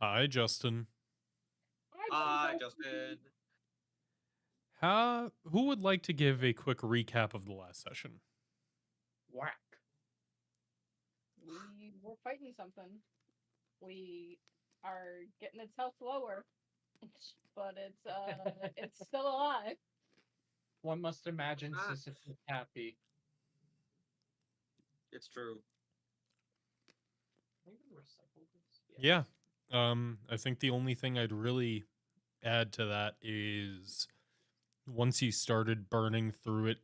Hi, Justin. Hi, Justin. Who would like to give a quick recap of the last session? Whack. We were fighting something. We are getting its health lower, but it's still alive. One must imagine Ah. Sisyphus happy. It's true. Can I even recycle this? Yeah. I think the only thing I'd really add to that is once he started burning through it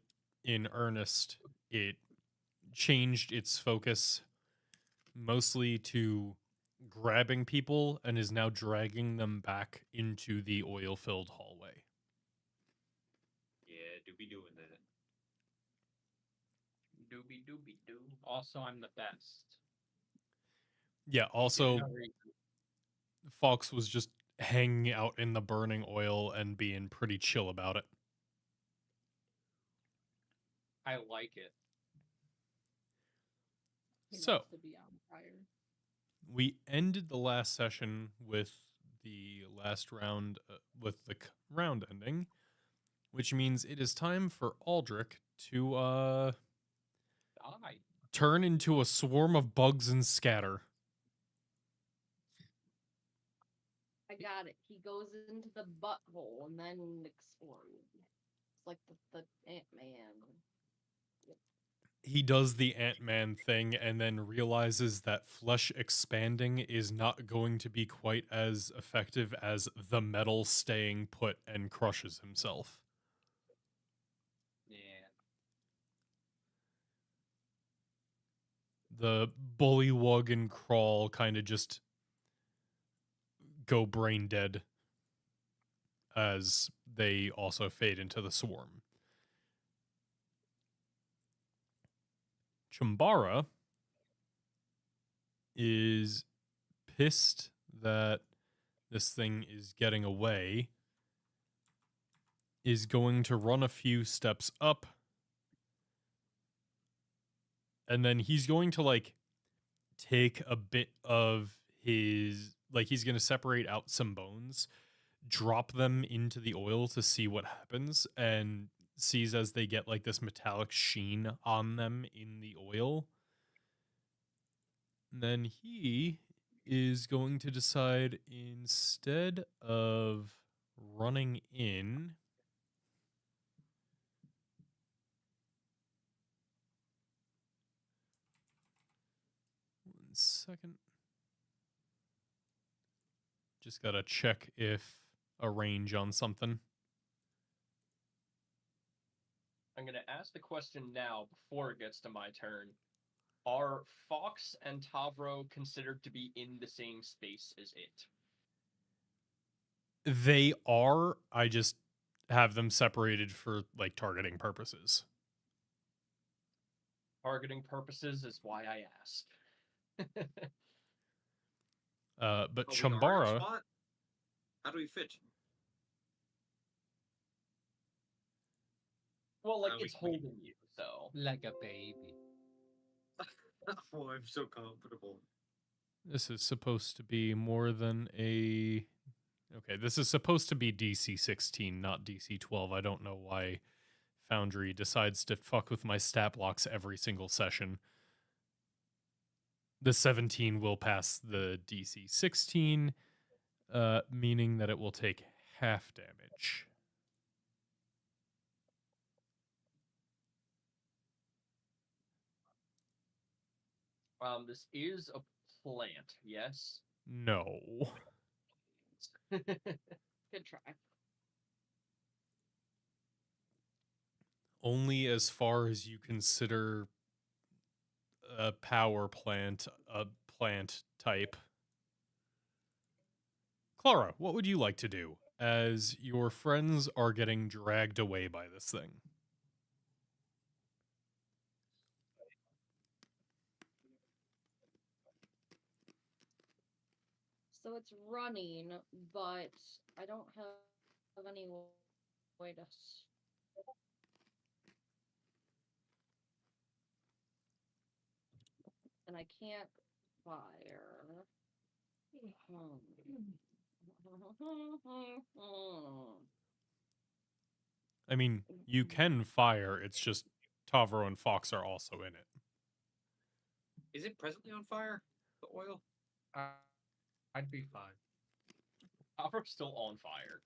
in earnest, it changed its focus mostly to grabbing people and is now dragging them back into the oil-filled hallway. Yeah, do be doing that. Doobie doobie doo. Also, I'm the best. Yeah, also No reason. Fox was just hanging out in the burning oil and being pretty chill about it. I like it. He So- likes to be on fire. We ended the last session with the last round, with the round ending, which means it is time for Aldrich to Die. turn into a swarm of bugs and scatter. I got it. He goes into the butthole and then explodes. It's like the Ant-Man. He does the Ant-Man thing and then realizes that flesh expanding is not going to be quite as effective as the metal staying put and crushes himself. Yeah. The bullywug and crawl kind of just go brain dead as they also fade into the swarm. Chumbara is pissed that this thing is getting away, is going to run a few steps up, and then he's going to like take a bit of his, like he's going to separate out some bones, drop them into the oil to see what happens, and sees as they get like this metallic sheen on them in the oil. And then he is going to decide, instead of running in, one second. Just gotta check if a range on something. I'm going to ask the question now before it gets to my turn. Are Fox and Tavro considered to be in the same space as it? They are. I just have them separated for like targeting purposes. Targeting purposes is why I ask. But Are we in a Chumbara, spot? How do we fit? Well, like, we- it's holding you, so. Like a baby. Oh, I'm so comfortable. this is supposed to be more than a. Okay, this is supposed to be DC 16, not DC 12. I don't know why Foundry decides to fuck with my stat blocks every single session. The 17 will pass the DC 16, meaning that it will take half damage. This is a plant, yes? No. Good try. Only as far as you consider a power plant a plant type. Clara, what would you like to do as your friends are getting dragged away by this thing? So it's running, but I don't have any way to. And I can't fire. I mean, you can fire. It's just Tavro and Fox are also in it. Is it presently on fire? The oil? I'd be fine. Tavro's still on fire.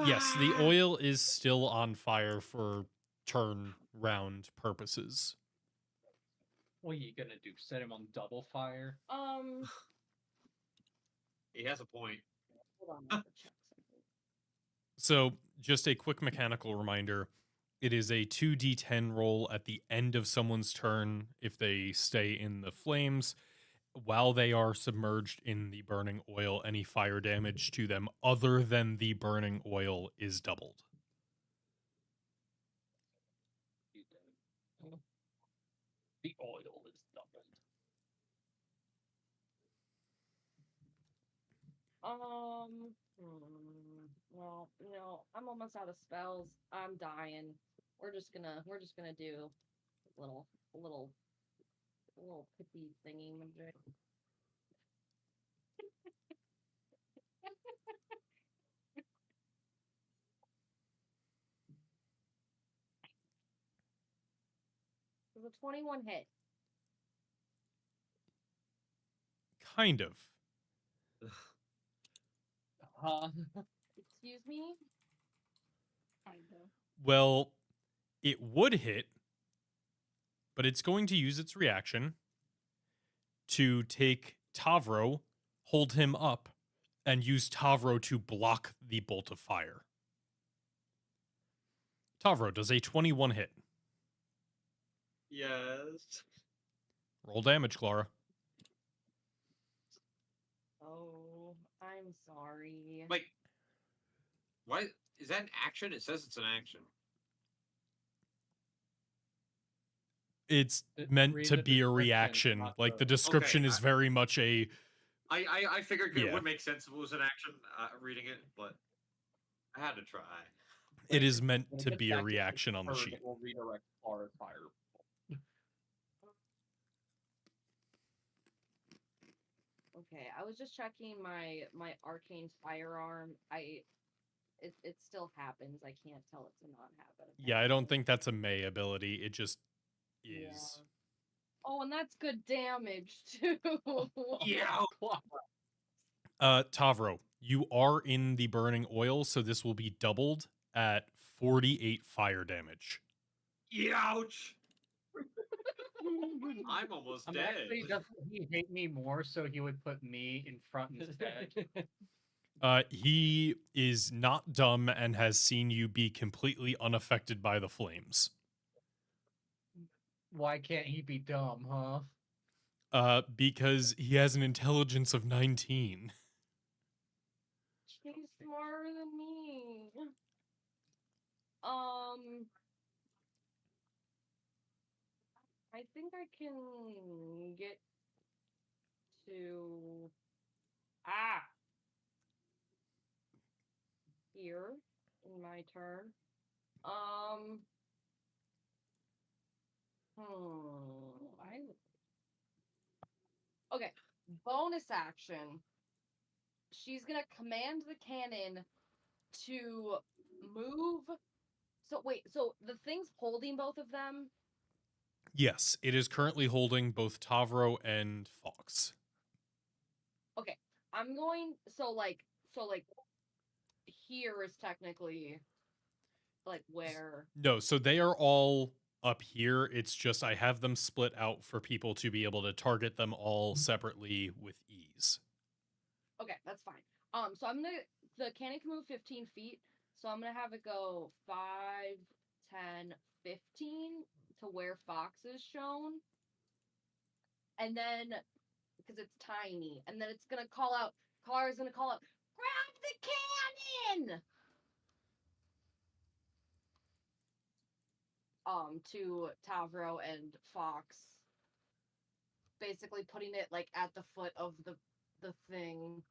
Yes, the oil is still on fire for turn round purposes. What are you gonna do? Set him on double fire? He has a point. Hold on, I have to check something. So, just a quick mechanical reminder, it is a 2d10 roll at the end of someone's turn if they stay in the flames. While they are submerged in the burning oil, any fire damage to them other than the burning oil is doubled. The oil is doubled. Well, I'm almost out of spells. I'm dying. We're just gonna do a little pithy thingy magic. Does a 21 hit? Kind of. Excuse me? Kind of. Well, it would hit, but it's going to use its reaction to take Tavro, hold him up, and use Tavro to block the bolt of fire. Tavro, does a 21 hit? Yes. Roll damage, Clara. Oh, I'm sorry. Wait. Why is that an action? It says it's an action. It's Read meant to the be a description, reaction. not Like, the the- description Okay, is very much a... I figured Yeah. it would make sense if it was an action reading it, but I had to try. It is meant When it to gets be a back to its reaction on the turn, sheet. It will redirect Clara's fire. Okay, I was just checking my arcane firearm. It still happens. I can't tell it to not happen. Yeah, I don't think that's a May ability. It just is. Yeah. Oh, and that's good damage too. Yeah. Tavro, you are in the burning oil, so this will be doubled at 48 fire damage. Ouch. I'm almost dead. Actually, doesn't he hate me more, so he would put me in front instead? He is not dumb and has seen you be completely unaffected by the flames. Why can't he be dumb, huh? Because he has an intelligence of 19. She's smarter than me. I think I can get to here in my turn. Okay, bonus action. She's gonna command the cannon to move. So wait, so the thing's holding both of them? Yes, it is currently holding both Tavro and Fox. Okay, I'm going. So here is technically like where. No, so they are all up here. It's just I have them split out for people to be able to target them all separately with ease. Okay, that's fine. So the cannon can move 15 feet. So I'm gonna have it go 5, 10, 15 to where Fox is shown. And then, because it's tiny, and then it's gonna call out. Clara's gonna call out, "Grab the cannon!" To Tavro and Fox, basically putting it like at the foot of the thing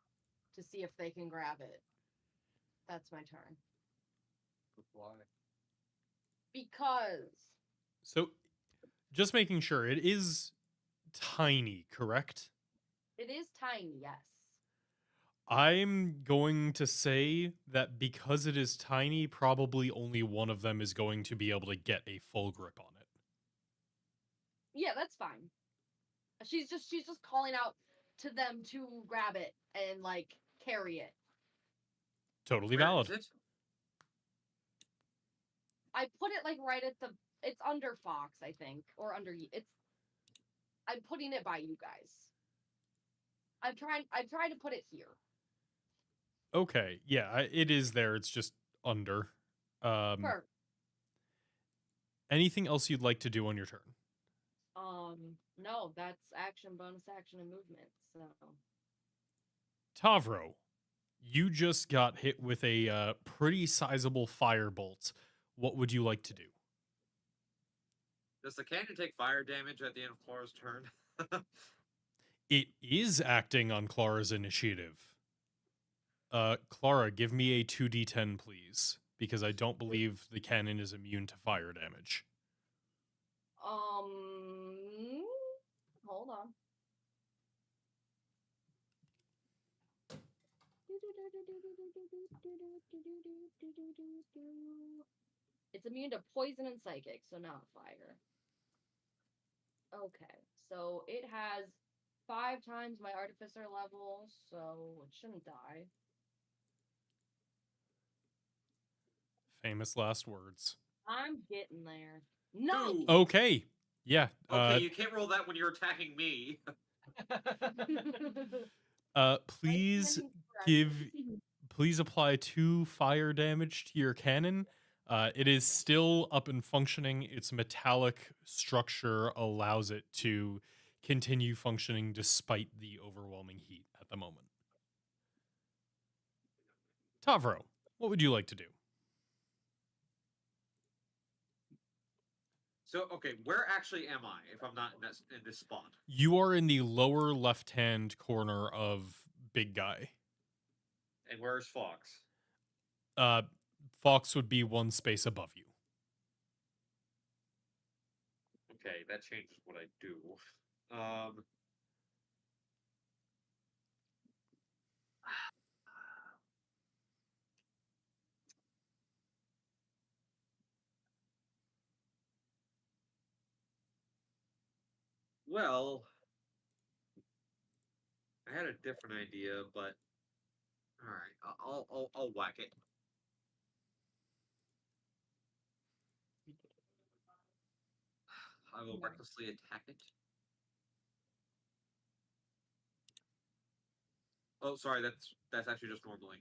to see if they can grab it. That's my turn. Why? Because So, just making sure, it is tiny, correct? It is tiny, yes. I'm going to say that because it is tiny, probably only one of them is going to be able to get a full grip on it. Yeah, that's fine. She's just calling out to them to grab it and like carry it. Totally Where valid. is it? I put it like right at the. It's under Fox, I think, or under. It's. I'm putting it by you guys. I'm trying to put it here. Okay, yeah, it is there. It's just under. Perfect. Anything else you'd like to do on your turn? No, that's action, bonus action, and movement. So. Tavro, you just got hit with a pretty sizable firebolt. What would you like to do? Does the cannon take fire damage at the end of Clara's turn? It is acting on Clara's initiative. Clara, give me a 2d10, please, because I don't believe the cannon is immune to fire damage. Hold on. It's immune to poison and psychic, so not fire. Okay, so it has 5 times my artificer level, so it shouldn't die. Famous last words. I'm getting there. No. Two. Okay. Yeah. Okay, you can't roll that when you're attacking me. Please please apply 2 fire damage to your cannon. It is still up and functioning. Its metallic structure allows it to continue functioning despite the overwhelming heat at the moment. Tavro, what would you like to do? So, okay, where actually am I if I'm not in this spot? You are in the lower left-hand corner of Big Guy. And where's Fox? Fox would be 1 space above you. Okay, that changes what I do. Well, I had a different idea, but all right, I'll whack it. I will recklessly attack it. Oh, sorry, that's actually just normally.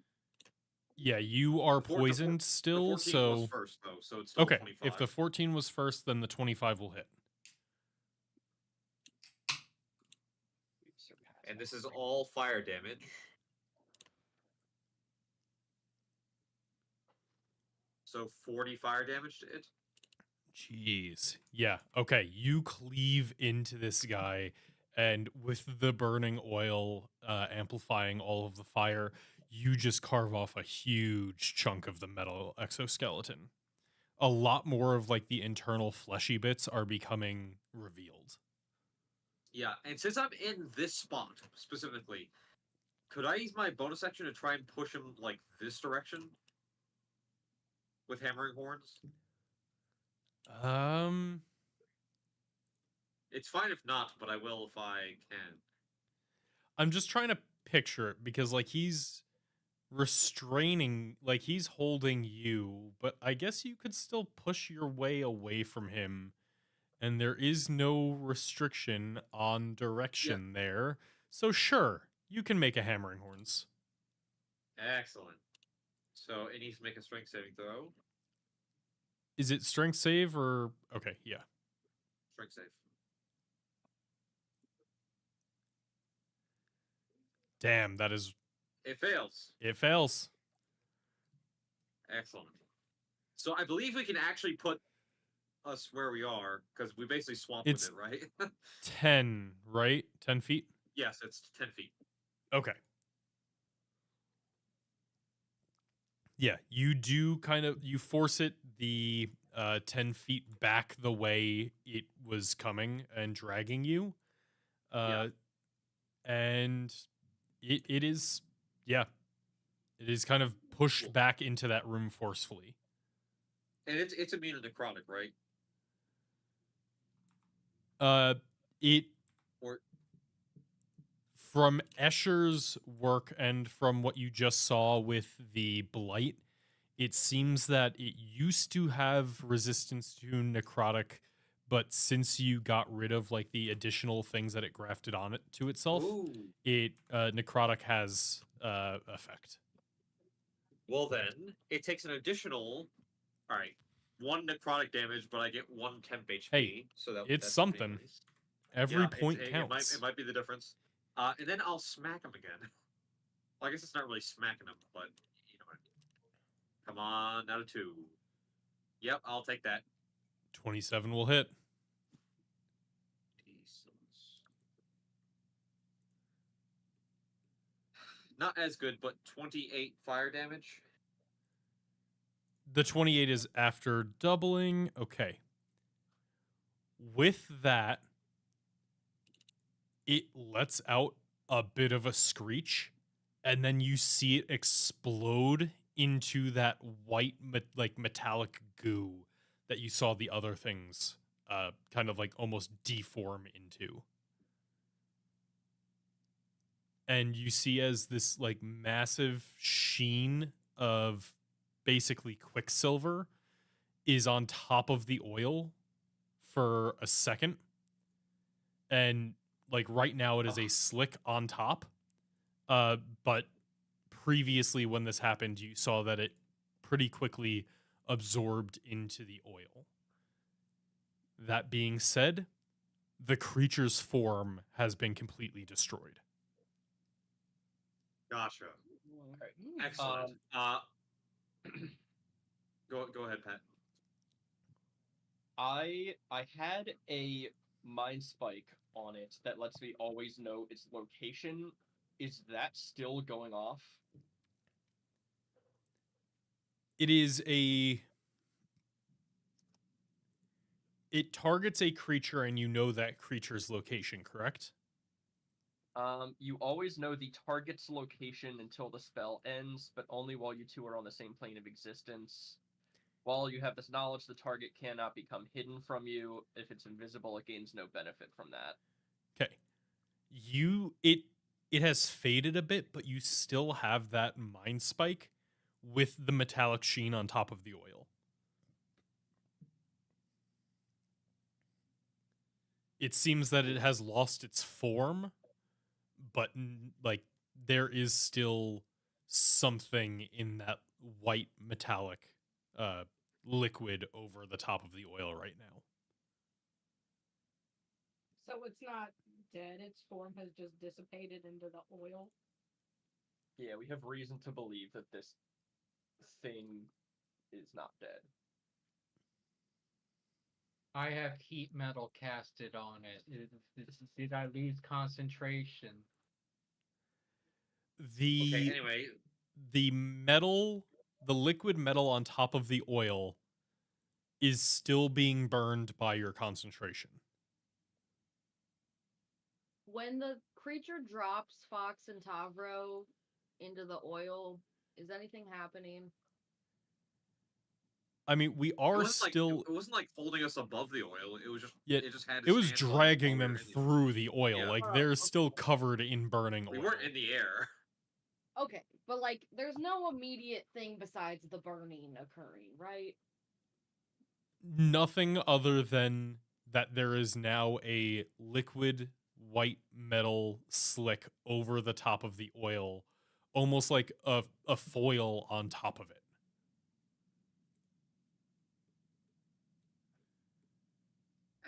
Yeah, you are The poisoned still, the 14 so was first though, so it's still okay. 25. If the 14 was first, then the 25 will hit. And this is all fire damage. So 40 fire damage to it. Jeez. Yeah. Okay. You cleave into this guy, and with the burning oil amplifying all of the fire, you just carve off a huge chunk of the metal exoskeleton. A lot more of like the internal fleshy bits are becoming revealed. Yeah, and since I'm in this spot specifically, could I use my bonus action to try and push him like this direction? With hammering horns? It's fine if not, but I will if I can. I'm just trying to picture it because like he's restraining, like he's holding you, but I guess you could still push your way away from him, and there is no restriction on direction there. So sure, you can make a hammering horns. Excellent. So it needs to make a strength saving throw. Is it strength save or okay, yeah. Strength save. Damn, that is It fails. it fails. Excellent. So I believe we can actually put us where we are, because we basically swamped It's with it, right? 10, right? 10 feet? Yes, it's 10 feet. Okay. Yeah, you do kind of, you force it the 10 feet back the way it was coming and dragging you. Yeah. and it is, yeah, it is kind of pushed back into that room forcefully. And it's immune to necrotic, right? It Or from Escher's work and from what you just saw with the blight, it seems that it used to have resistance to necrotic, but since you got rid of like the additional things that it grafted on it to itself, ooh. it necrotic has effect. Well then, it takes an additional. All right, 1 necrotic damage, but I get 1 temp HP. Hey, so it's that's something. nice. Every Yeah, point it counts. might be the difference. And then I'll smack him again. Well, I guess it's not really smacking him, but you know what? Come on, out of 2. Yep, I'll take that. 27 will hit. Not as good, but 28 fire damage. The 28 is after doubling. Okay. With that, it lets out a bit of a screech, and then you see it explode into that white, like metallic goo that you saw the other things kind of like almost deform into. And you see as this like massive sheen of basically quicksilver is on top of the oil for a second. And like right now it is a slick on top. But previously when this happened, you saw that it pretty quickly absorbed into the oil. That being said, the creature's form has been completely destroyed. Gotcha. Excellent. Go ahead, Pat. I had a mind spike on it that lets me always know its location. Is that still going off? It is it targets a creature and you know that creature's location, correct? You always know the target's location until the spell ends, but only while you two are on the same plane of existence. While you have this knowledge, the target cannot become hidden from you. If it's invisible, it gains no benefit from that. Okay. It has faded a bit, but you still have that mind spike with the metallic sheen on top of the oil. It seems that it has lost its form, but like there is still something in that white metallic liquid over the top of the oil right now. So it's not dead, its form has just dissipated into the oil. Yeah, we have reason to believe that this thing is not dead. I have heat metal casted on it. Did I lose concentration? Okay, anyway. The metal, the liquid metal on top of the oil is still being burned by your concentration. When the creature drops Fox and Tavro into the oil, is anything happening? I mean, we are still. It wasn't like holding us above the oil. It was just. Yeah, it just had. It was its hands on dragging while we them were in the- through the oil. Yeah. Like Oh, they're okay. still covered in burning We oil. weren't in the air. Okay, but like, there's no immediate thing besides the burning occurring, right? Nothing other than that there is now a liquid white metal slick over the top of the oil, almost like a foil on top of it.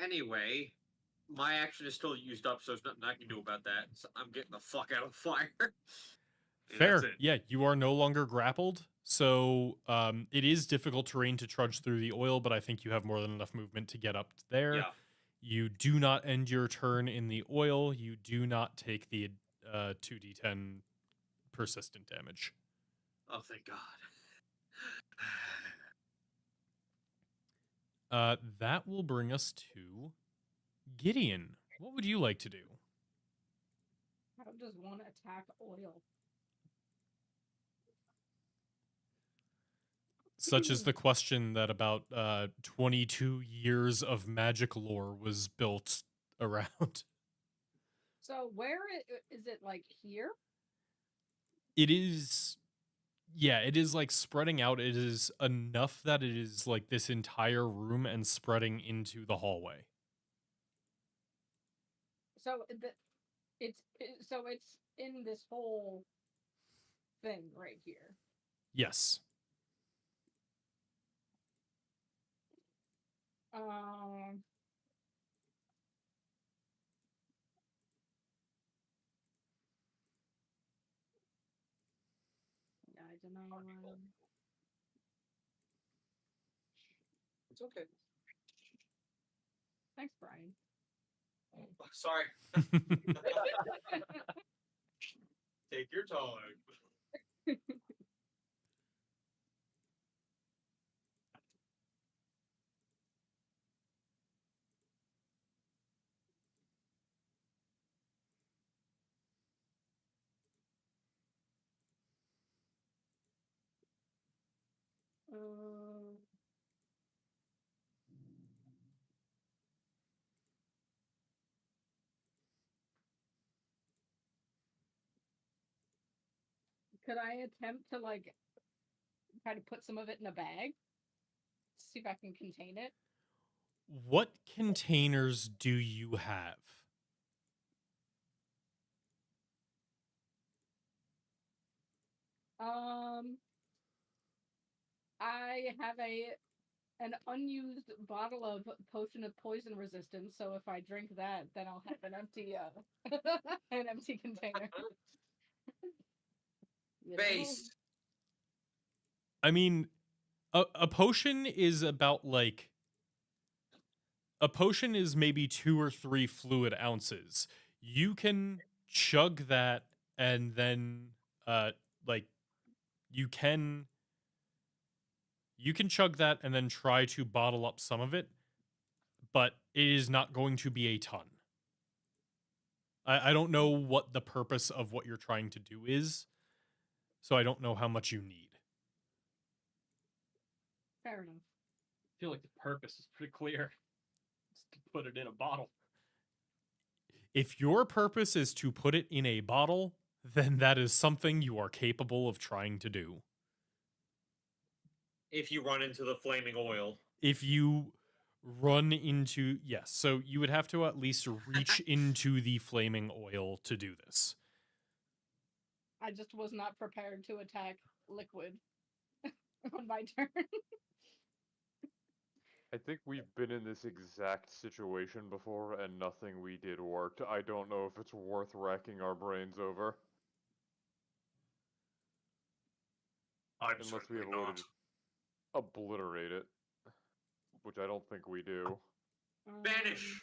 Anyway, my action is still used up, so there's nothing I can do about that. So I'm getting the fuck out of the fire. And Fair. that's it. Yeah, you are no longer grappled. So it is difficult terrain to trudge through the oil, but I think you have more than enough movement to get up there. Yeah. You do not end your turn in the oil. You do not take the 2d10 persistent damage. Oh, thank God. That will bring us to Gideon. What would you like to do? How does one attack oil? Such is the question that about 22 years of magic lore was built around. So where is it? Like here? It is, yeah, it is like spreading out. It is enough that it is like this entire room and spreading into the hallway. So it's in this whole thing right here. Yes. Um. I don't know. It's okay. Thanks, Brian. Sorry. Take your time. Um. Could I attempt to like try to put some of it in a bag? See if I can contain it. What containers do you have? I have an unused bottle of potion of poison resistance. So if I drink that, then I'll have an empty an empty container. You know? Base. I mean, a potion is about like a potion is maybe 2 or 3 fluid ounces. You can chug that and then like you can chug that and then try to bottle up some of it, but it is not going to be a ton. I don't know what the purpose of what you're trying to do is, so I don't know how much you need. Fair enough. I feel like the purpose is pretty clear. It's to put it in a bottle. If your purpose is to put it in a bottle, then that is something you are capable of trying to do. If you run into the flaming oil. If you run into, yes, so you would have to at least reach into the flaming oil to do this. I just was not prepared to attack liquid on my turn. I think we've been in this exact situation before and nothing we did worked. I don't know if it's worth racking our brains over. Unless we have a way to just obliterate it. Which I don't think we do. Vanish!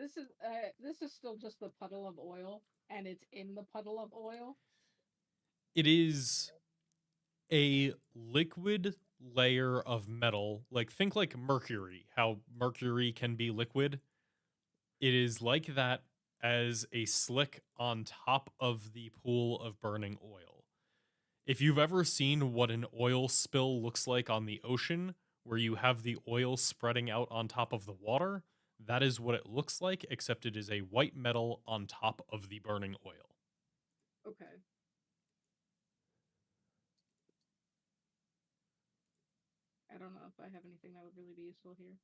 Let's see. This is still just the puddle of oil, and it's in the puddle of oil. It is a liquid layer of metal. Like, think like mercury, how mercury can be liquid. It is like that as a slick on top of the pool of burning oil. If you've ever seen what an oil spill looks like on the ocean, where you have the oil spreading out on top of the water, that is what it looks like, except it is a white metal on top of the burning oil. Okay. I don't know if I have anything that would really be useful here.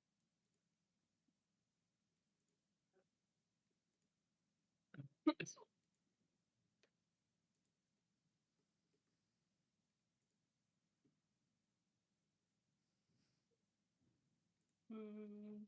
Hmm.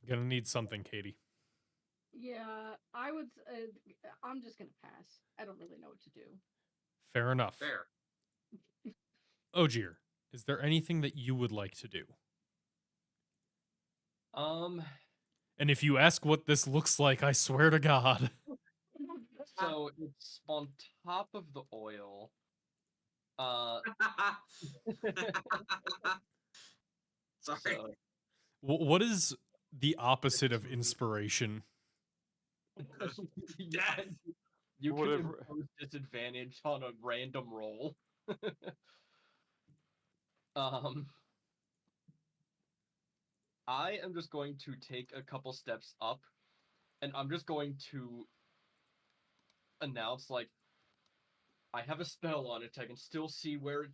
Gonna need something, Katie. Yeah, I would. I'm just gonna pass. I don't really know what to do. Fair enough. Fair. Ogier, is there anything that you would like to do? So And if you ask what this looks like, I swear to God. it's on top of the oil. Sorry. So What is the opposite of inspiration? Death. You can Whatever. impose disadvantage on a random roll. I am just going to take a couple steps up, and I'm just going to announce, like, I have a spell on it. I can still see where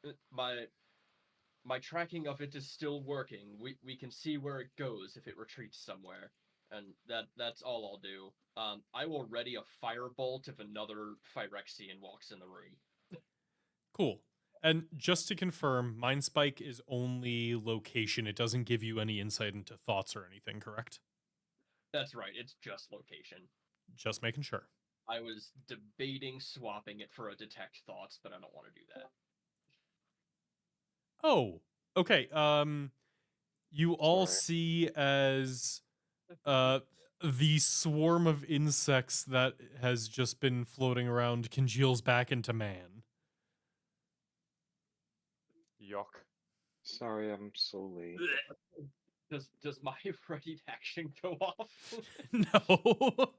it, my tracking of it is still working. We can see where it goes if it retreats somewhere, and that's all I'll do. I will ready a firebolt if another Phyrexian walks in the room. Cool. And just to confirm, Mind Spike is only location. It doesn't give you any insight into thoughts or anything, correct? That's right. It's just location. Just making sure. I was debating swapping it for a detect thoughts, but I don't want to do that. Oh, okay. You all Sorry. see as the swarm of insects that has just been floating around congeals back into man. Yuck. Sorry, I'm so late. Does my ready action go off? No.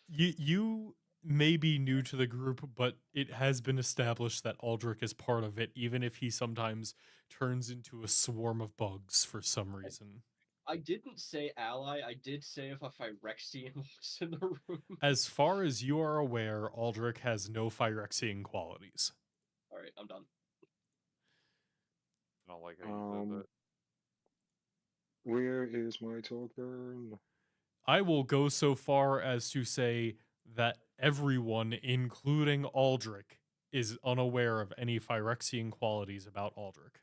You may be new to the group, but it has been established that Aldrich is part of it, even if he sometimes turns into a swarm of bugs for some reason. I didn't say ally. I did say if a Phyrexian was in the room. As far as you are aware, Aldrich has no Phyrexian qualities. All right, I'm done. Not like how you said that. Where is my token? I will go so far as to say that everyone, including Aldrich, is unaware of any Phyrexian qualities about Aldrich.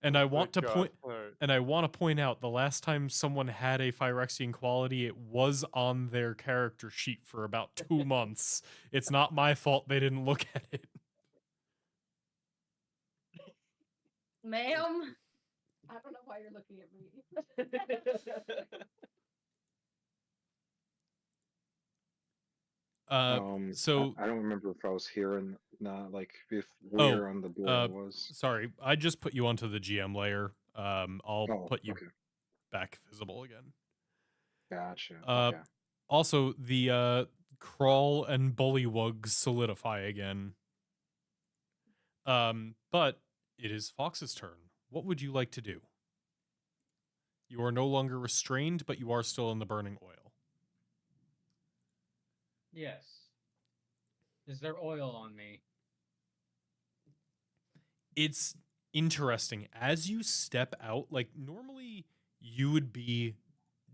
And I want to Thank point God. Alright. and I want to point out the last time someone had a Phyrexian quality, it was on their character sheet for about 2 months. It's not my fault they didn't look at it. Ma'am? I don't know why you're looking at me. So I don't remember if I was here and not, like, if where on the board I was. sorry, I just put you onto the GM layer. I'll Oh, put you okay. back visible again. Gotcha. Uh, Okay. Also, the crawl and bullywugs solidify again. But it is Fox's turn. What would you like to do? You are no longer restrained, but you are still in the burning oil. Yes. Is there oil on me? It's interesting. As you step out, like normally you would be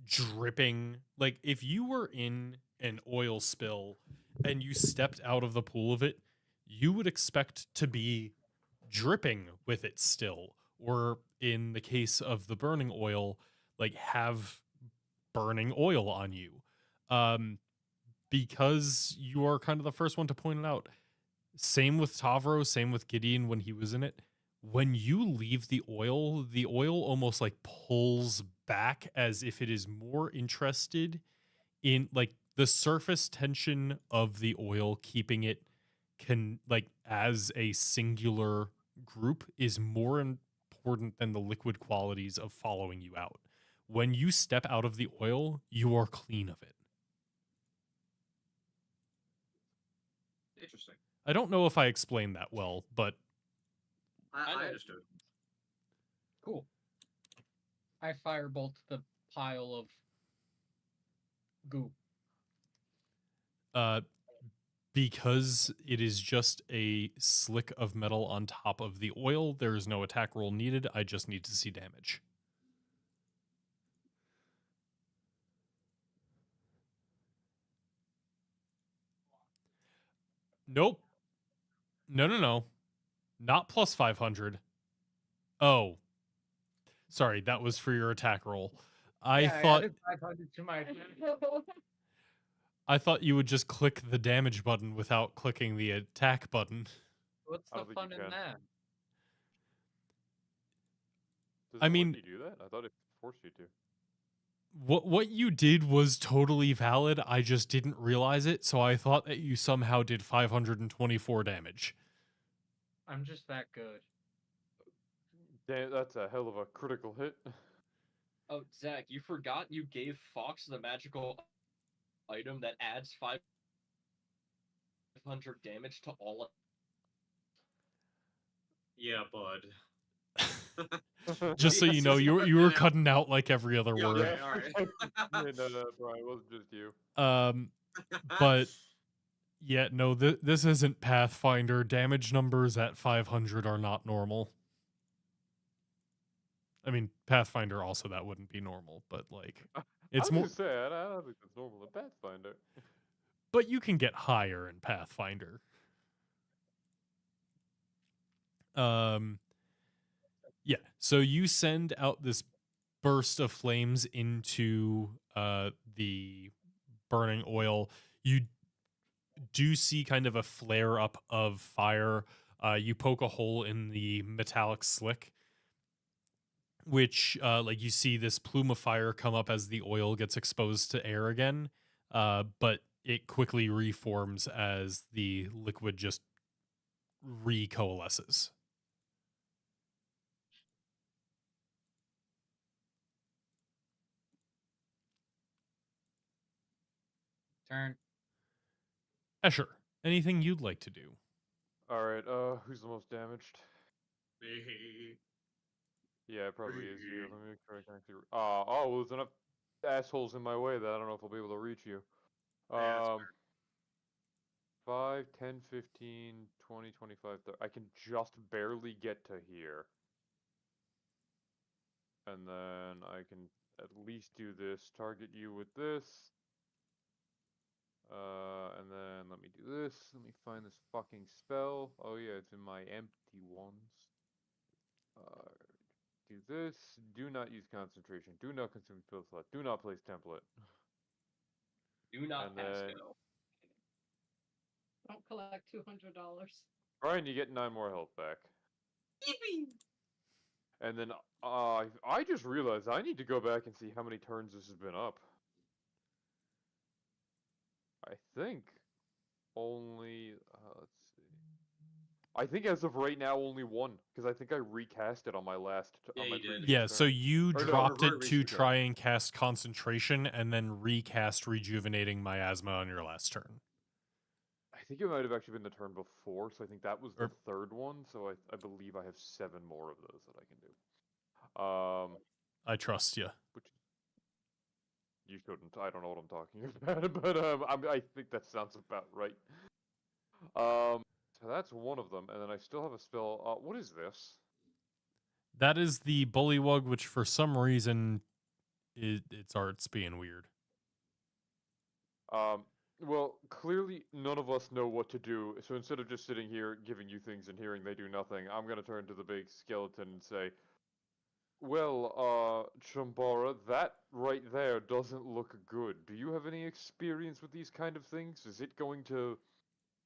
dripping. Like if you were in an oil spill and you stepped out of the pool of it, you would expect to be dripping with it still. Or in the case of the burning oil, like have burning oil on you. Because you are kind of the first one to point it out. Same with Tavro, same with Gideon when he was in it. When you leave the oil almost like pulls back as if it is more interested in like the surface tension of the oil, keeping it like as a singular group is more important than the liquid qualities of following you out. When you step out of the oil, you are clean of it. Interesting. I don't know if I explained that well, but I know. understood. Cool. I firebolt the pile of goo. because it is just a slick of metal on top of the oil, there is no attack roll needed. I just need to see damage. Nope. No. Not plus 500. Oh. Sorry, that was for your attack roll. I Yeah, thought added 500 to my. I thought you would just click the damage button without clicking the attack button. What's I the don't think you fun in can. that? Does I it mean- let you do that? I thought it forced you to. What you did was totally valid. I just didn't realize it, so I thought that you somehow did 524 damage. I'm just that good. Damn, that's a hell of a critical hit. Oh, Zach, you forgot you gave Fox the magical item that adds 500 damage to all. Yeah, bud. Just so you know, you were cutting out like every other Yeah, word. okay, alright. No, Brian, it wasn't just you. But yeah, no, this isn't Pathfinder. Damage numbers at 500 are not normal. I mean, Pathfinder also that wouldn't be normal, but like it's I more. was just saying, I don't think that's normal in Pathfinder. But you can get higher in Pathfinder. Yeah. So you send out this burst of flames into the burning oil. You do see kind of a flare up of fire. You poke a hole in the metallic slick, which like you see this plume of fire come up as the oil gets exposed to air again. But it quickly reforms as the liquid just recoalesces. Turn. Escher, anything you'd like to do? Alright, who's the most damaged? Me. Yeah, it probably is you. Let me make sure I can actually. Oh, well, there's enough assholes in my way that I don't know if I'll be able to reach you. Yeah, that's 5, 10, 15, 20, 25, 30. I can just barely get to here. And then I can at least do this. Target you with this. And then let me do this. Let me find this fucking spell. Oh yeah, it's in my empty ones. Do this. Do not use concentration. Do not consume spell slot. Do not place template. Do not And pass then- go. Don't collect $200. Brian, you get 9 more health back. And then I just realized I need to go back and see how many turns this has been up. I think only let's see. I think as of right now only one, because I think I recast it on my last Yeah, on my you did. previous Yeah, so turn. you Or no, dropped it revert to recent try and cast concentration and then recast rejuvenating miasma on your last turn. I think it might have actually been the turn before, so I think that was the Or- third one. So I believe I have 7 more of those that I can do. I trust you. Which you shouldn't. I don't know what I'm talking about, but I think that sounds about right. So that's one of them, and then I still have a spell. What is this? That is the bullywug, which for some reason its art's being weird. Well, clearly none of us know what to do, so instead of just sitting here giving you things and hearing they do nothing, I'm gonna turn to the big skeleton and say, well, Chambara, that right there doesn't look good. Do you have any experience with these kind of things? Is it going to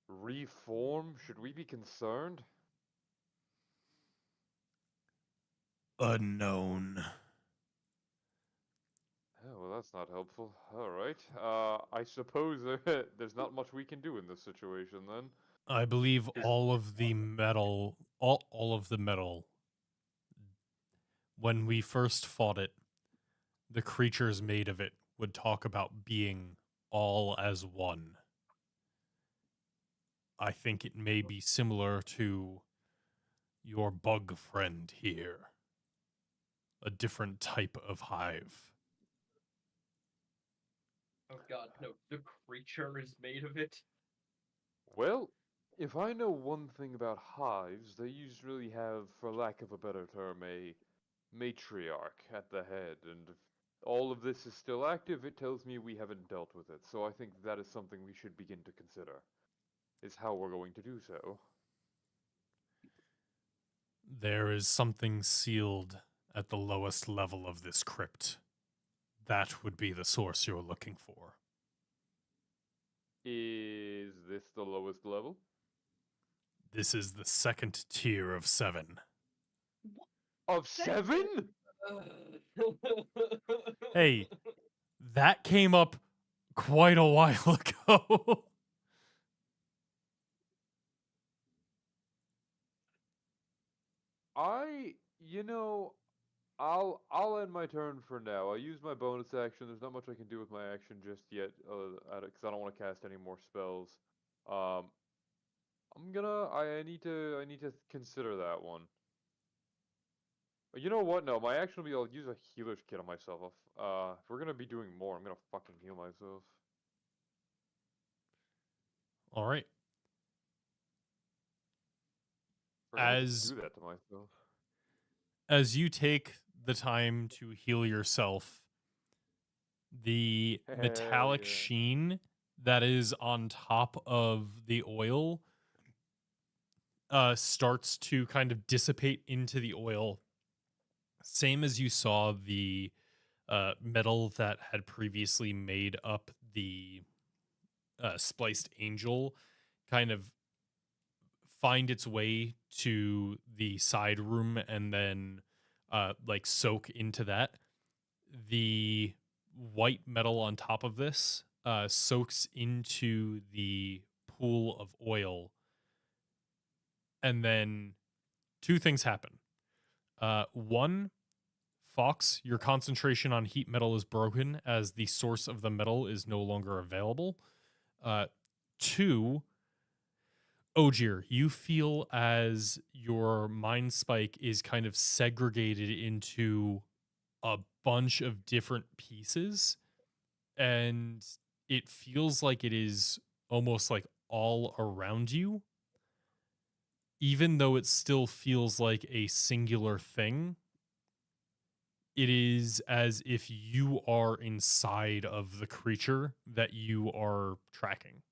reform? Should we be concerned? Unknown. Oh, well, that's not helpful. All right. I suppose there's not much we can do in this situation then. I believe all of the metal, all of the metal, when we first fought it, the creatures made of it would talk about being all as one. I think it may be similar to your bug friend here. A different type of hive. Oh god, no. The creature is made of it. Well, if I know one thing about hives, they usually have, for lack of a better term, a matriarch at the head, and if all of this is still active, it tells me we haven't dealt with it. So I think that is something we should begin to consider, is how we're going to do so. There is something sealed at the lowest level of this crypt. That would be the source you're looking for. Is this the lowest level? This is the second tier of 7. Of 7? Hey, that came up quite a while ago. You know, I'll end my turn for now. I'll use my bonus action. There's not much I can do with my action just yet, because I don't want to cast any more spells. I need to consider that one. You know what? No, my action will be I'll use a healer's kit on myself. If we're gonna be doing more, I'm gonna fucking heal myself. All right. Forgot I could As do that to myself. as you take the time to heal yourself, the Hell metallic yeah. sheen that is on top of the oil starts to kind of dissipate into the oil. Same as you saw the metal that had previously made up the spliced angel kind of find its way to the side room and then like soak into that. The white metal on top of this soaks into the pool of oil, and then two things happen. One, Fox, your concentration on heat metal is broken as the source of the metal is no longer available. Two, Ogier, you feel as your mind spike is kind of segregated into a bunch of different pieces, and it feels like it is almost like all around you, even though it still feels like a singular thing. It is as if you are inside of the creature that you are tracking.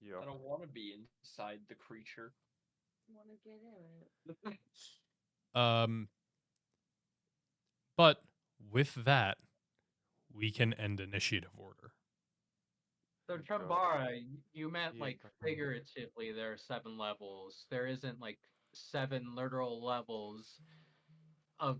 Yeah. I don't want to be inside the creature. Want to get in it? But with that, we can end initiative order. So Good job. Chambara, you meant Yeah, like but- figuratively there are 7 levels. There isn't like 7 literal levels of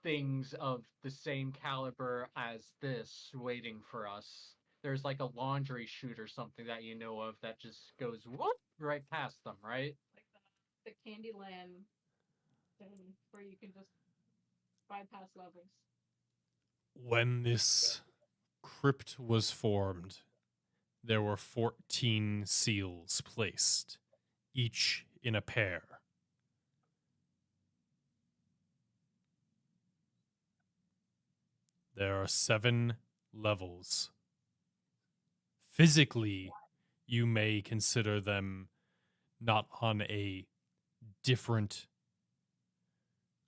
things of the same caliber as this waiting for us. There's like a laundry chute or something that you know of that just goes whoop right past them, right? Like the Candyland thing where you can just bypass levels. When this crypt was formed, there were 14 seals placed, each in a pair. There are 7 levels. Physically, you may consider them not on a different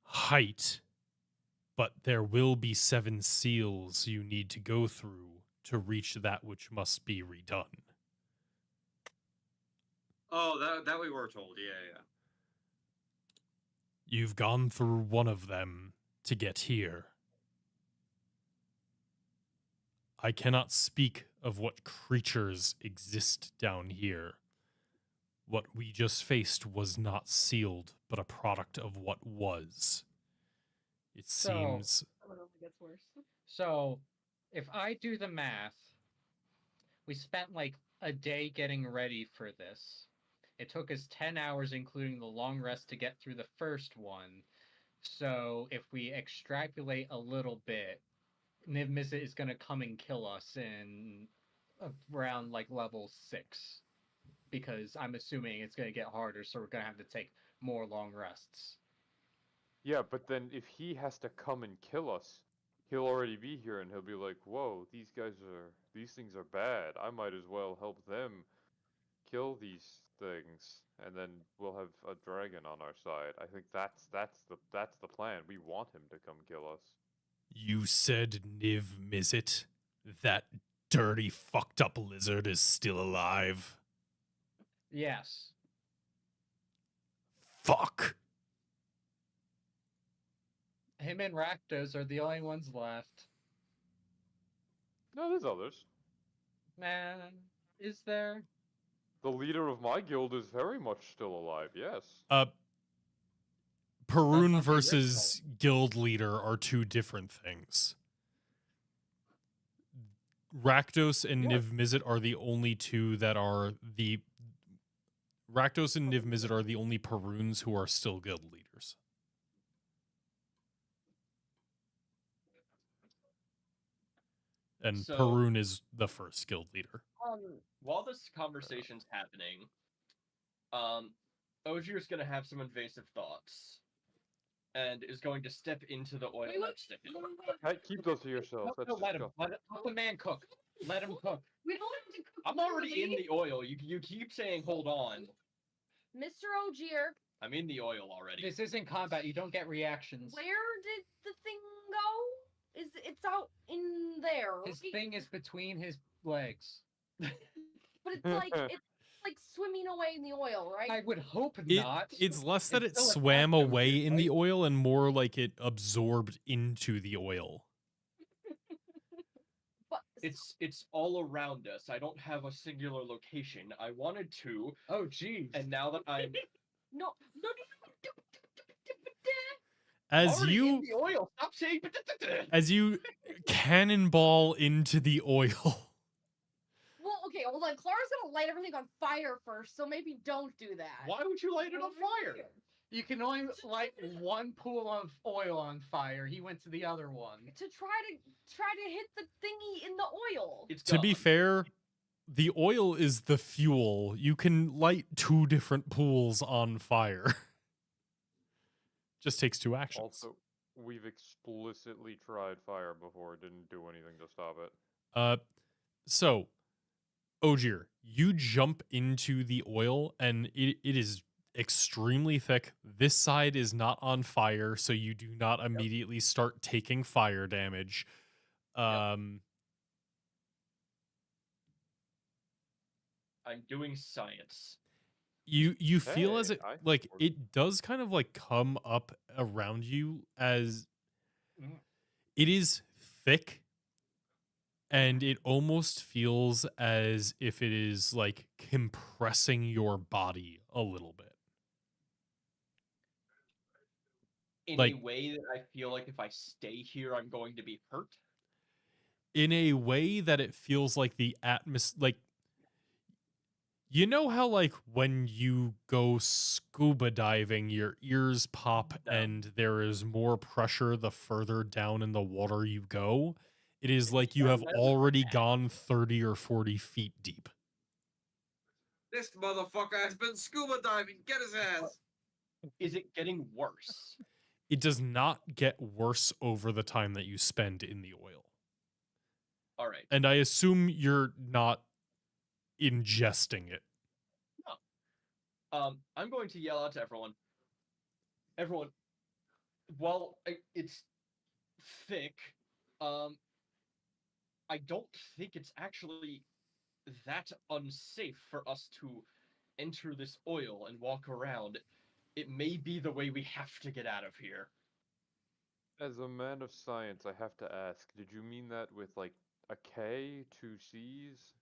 height, but there will be 7 seals you need to go through to reach that which must be redone. Oh, that we were told. Yeah. You've gone through one of them to get here. I cannot speak of what creatures exist down here. What we just faced was not sealed, but a product of what was. It So- seems Oh, it only gets worse. So, if I do the math, we spent like a day getting ready for this. It took us 10 hours, including the long rest, to get through the first one. So, if we extrapolate a little bit, Niv Mizzet is going to come and kill us in around like level 6. Because I'm assuming it's going to get harder, so we're going to have to take more long rests. Yeah, but then if he has to come and kill us, he'll already be here and he'll be like, "Whoa, these things are bad. I might as well help them kill these things, and then we'll have a dragon on our side." I think that's the plan. We want him to come kill us. you said Niv Mizzet. That dirty, fucked up lizard is still alive. Yes. Fuck. Him and Rakdos are the only ones left. No, there's others. Man, is there? The leader of my guild is very much still alive, yes. Perun not the versus guild leader are two different things. Rakdos and Yeah. Niv Mizzet are the only two that are the... Rakdos and Niv Mizzet are the only Peruns who are still guild leaders. And So- Perun is the first guild leader. While this conversation's happening, Ogier's gonna have some invasive thoughts, and is going to step into the oil Wait, I'm sticking. Hey, keep those to yourself. No, That's let him. disgusting. Let the man cook. Let him cook. We don't have to cook. I'm already in literally. the oil. You keep saying hold on. Mr. Ogier, I'm in the oil already. This isn't combat. You don't get reactions. where did the thing go? It's out in there? His right? thing is between his legs. But it's like swimming away in the oil, right? I would hope not. It's less that it It's still swam attractive, away in the right? oil and more like it absorbed into the oil. But It's all around us. I don't have a singular location. I wanted to, Oh, geez. and now that I'm no. As already in you the oil, stop saying. as you cannonball into the oil. Well, okay, hold on. Clara's gonna light everything on fire first, so maybe don't do that. Why would you light it on fire? You can only light one pool of oil on fire. He went to the other one. To try to hit the thingy in the oil. It's To be gone. fair, the oil is the fuel. You can light two different pools on fire. Just takes two actions. Also, we've explicitly tried fire before. It didn't do anything to stop it. So, Ogier, you jump into the oil and it is extremely thick. This side is not on fire, so you do not immediately start taking fire damage. I'm doing science. You feel as Hey, it I like support it does kind of like come up around you as Mm. it is thick, and it almost feels as if it is like compressing your body a little bit. In Like- a way that I feel like if I stay here, I'm going to be hurt. In a way that it feels like the like you know how like when you go scuba diving your ears pop No. and there is more pressure the further down in the water you go? It is like you have That is already gone 30 or 40 feet deep. This motherfucker has been scuba diving. Get his ass. Is it getting worse? It does not get worse over the time that you spend in the oil. All right. And I assume you're not ingesting it. I'm going to yell out to everyone. Everyone, while it's thick, I don't think it's actually that unsafe for us to enter this oil and walk around. It may be the way we have to get out of here. As a man of science, I have to ask, did you mean that with like a K, two C's?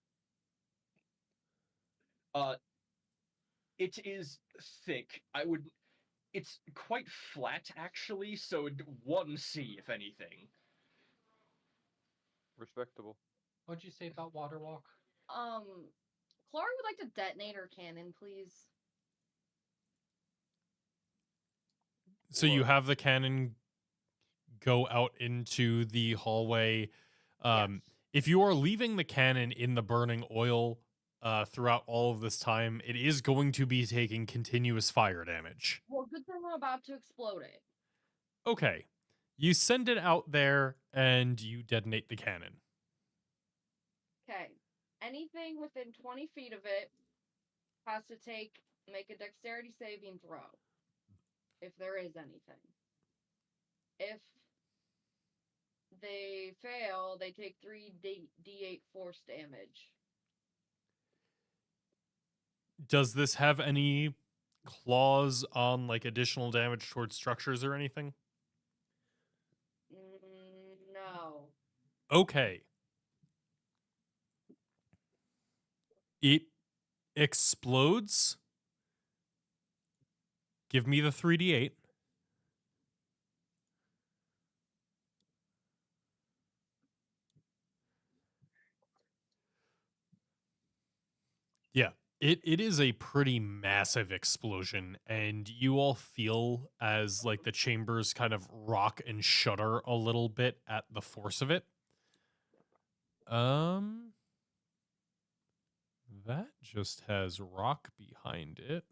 It is thick. It's quite flat actually, so one C if anything. Respectable. What'd you say about water walk? Clara would like to detonate her cannon, please. So you What? have the cannon go out into the hallway. Yes. If you are leaving the cannon in the burning oil throughout all of this time, it is going to be taking continuous fire damage. Well, good thing I'm about to explode it. Okay. You send it out there and you detonate the cannon. Okay. Anything within 20 feet of it has to make a dexterity saving throw. If there is anything. If they fail, they take 3d8 force damage. Does this have any clause on like additional damage towards structures or anything? No. Okay. It explodes. Give me the 3d8. Yeah, it is a pretty massive explosion, and you all feel as like the chambers kind of rock and shudder a little bit at the force of it. That just has rock behind it.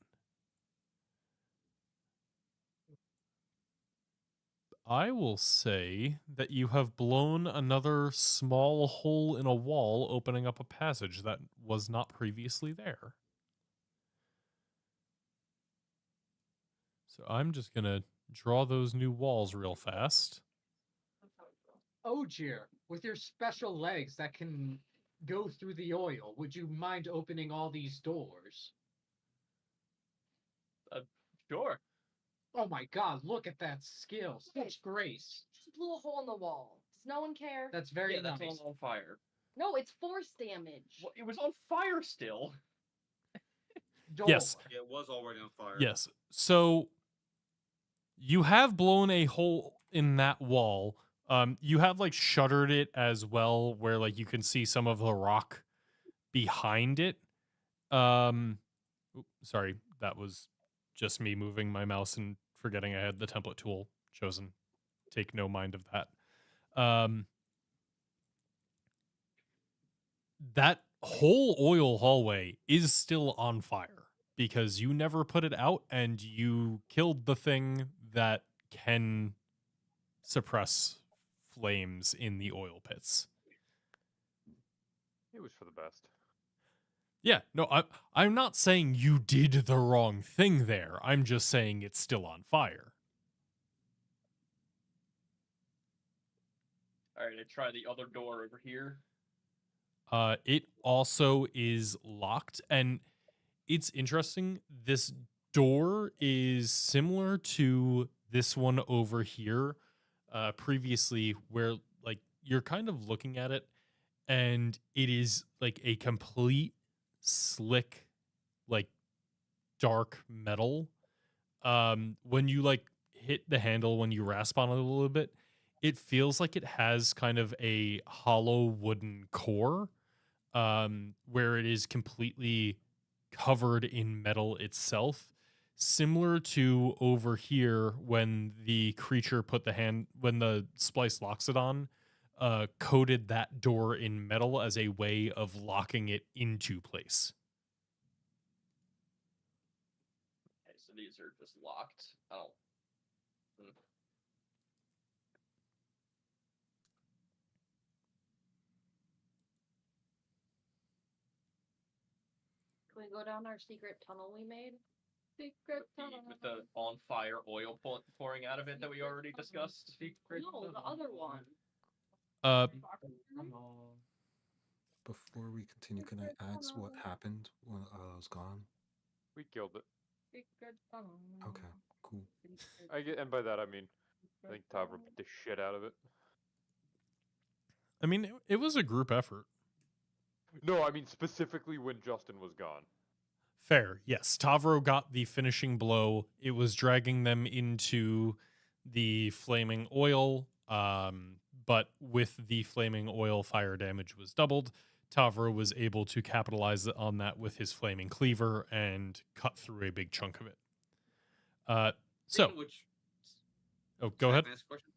I will say that you have blown another small hole in a wall, opening up a passage that was not previously there. So I'm just going to draw those new walls real fast. Ogier, with your special legs that can go through the oil, would you mind opening all these doors? Sure. Oh my god, look at that skill. Such grace. Just blew a hole in the wall. Does no one care? That's very Yeah, that's nice. all on fire. No, it's force damage. Well, it was on fire still. Door. Yes. It was already on fire. Yes. So you have blown a hole in that wall. You have like shuttered it as well, where like you can see some of the rock behind it. Sorry, that was just me moving my mouse and forgetting I had the template tool chosen. Take no mind of that. That whole oil hallway is still on fire because you never put it out and you killed the thing that can suppress flames in the oil pits. It was for the best. Yeah, no, I'm not saying you did the wrong thing there. I'm just saying it's still on fire. All right, I try the other door over here. It also is locked, and it's interesting. This door is similar to this one over here, previously, where like you're kind of looking at it, and it is like a complete slick, like dark metal. When you like hit the handle, when you rasp on it a little bit, it feels like it has kind of a hollow wooden core, where it is completely covered in metal itself, similar to over here when the creature when the splice locks it on, coated that door in metal as a way of locking it into place. Okay, so these are just locked. Oh. Can we go down our secret tunnel we made? Secret tunnel. With the on fire oil pouring out of it that we already discussed. No, the other one. Before we continue, can I ask what happened when I was gone? We killed it. Secret tunnel. Okay, cool. And by that I mean, I think Tavra beat the shit out of it. I mean, it was a group effort. No, I mean specifically when Justin was gone. Fair, yes. Tavro got the finishing blow. It was dragging them into the flaming oil, but with the flaming oil, fire damage was doubled. Tavro was able to capitalize on that with his flaming cleaver and cut through a big chunk of it. So, go ahead. Can I ask a question?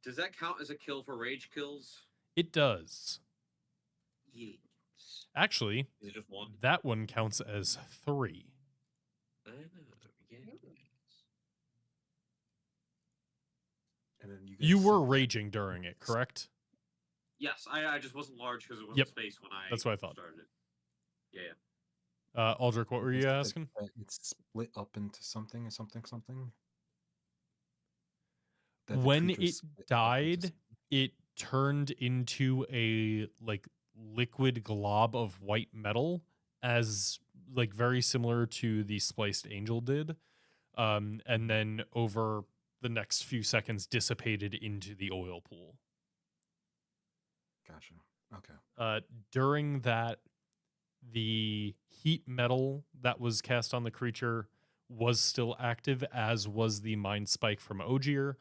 Does that count as a kill for rage kills? It does. Yes. Actually, Is it just one? that one counts as 3. Yes. And then You were said that- raging during it, correct? Yes, I just wasn't large because it wasn't Yep. space when I That's what I thought. started it. Yeah. Aldrich, what were you said asking? that it's split up into something or something. That the When creature it split up into died, something. it turned into a like liquid glob of white metal, as like very similar to the spliced angel did, and then over the next few seconds dissipated into the oil pool. Gotcha. Okay. During that, the heat metal that was cast on the creature was still active, as was the mind spike from Ogier.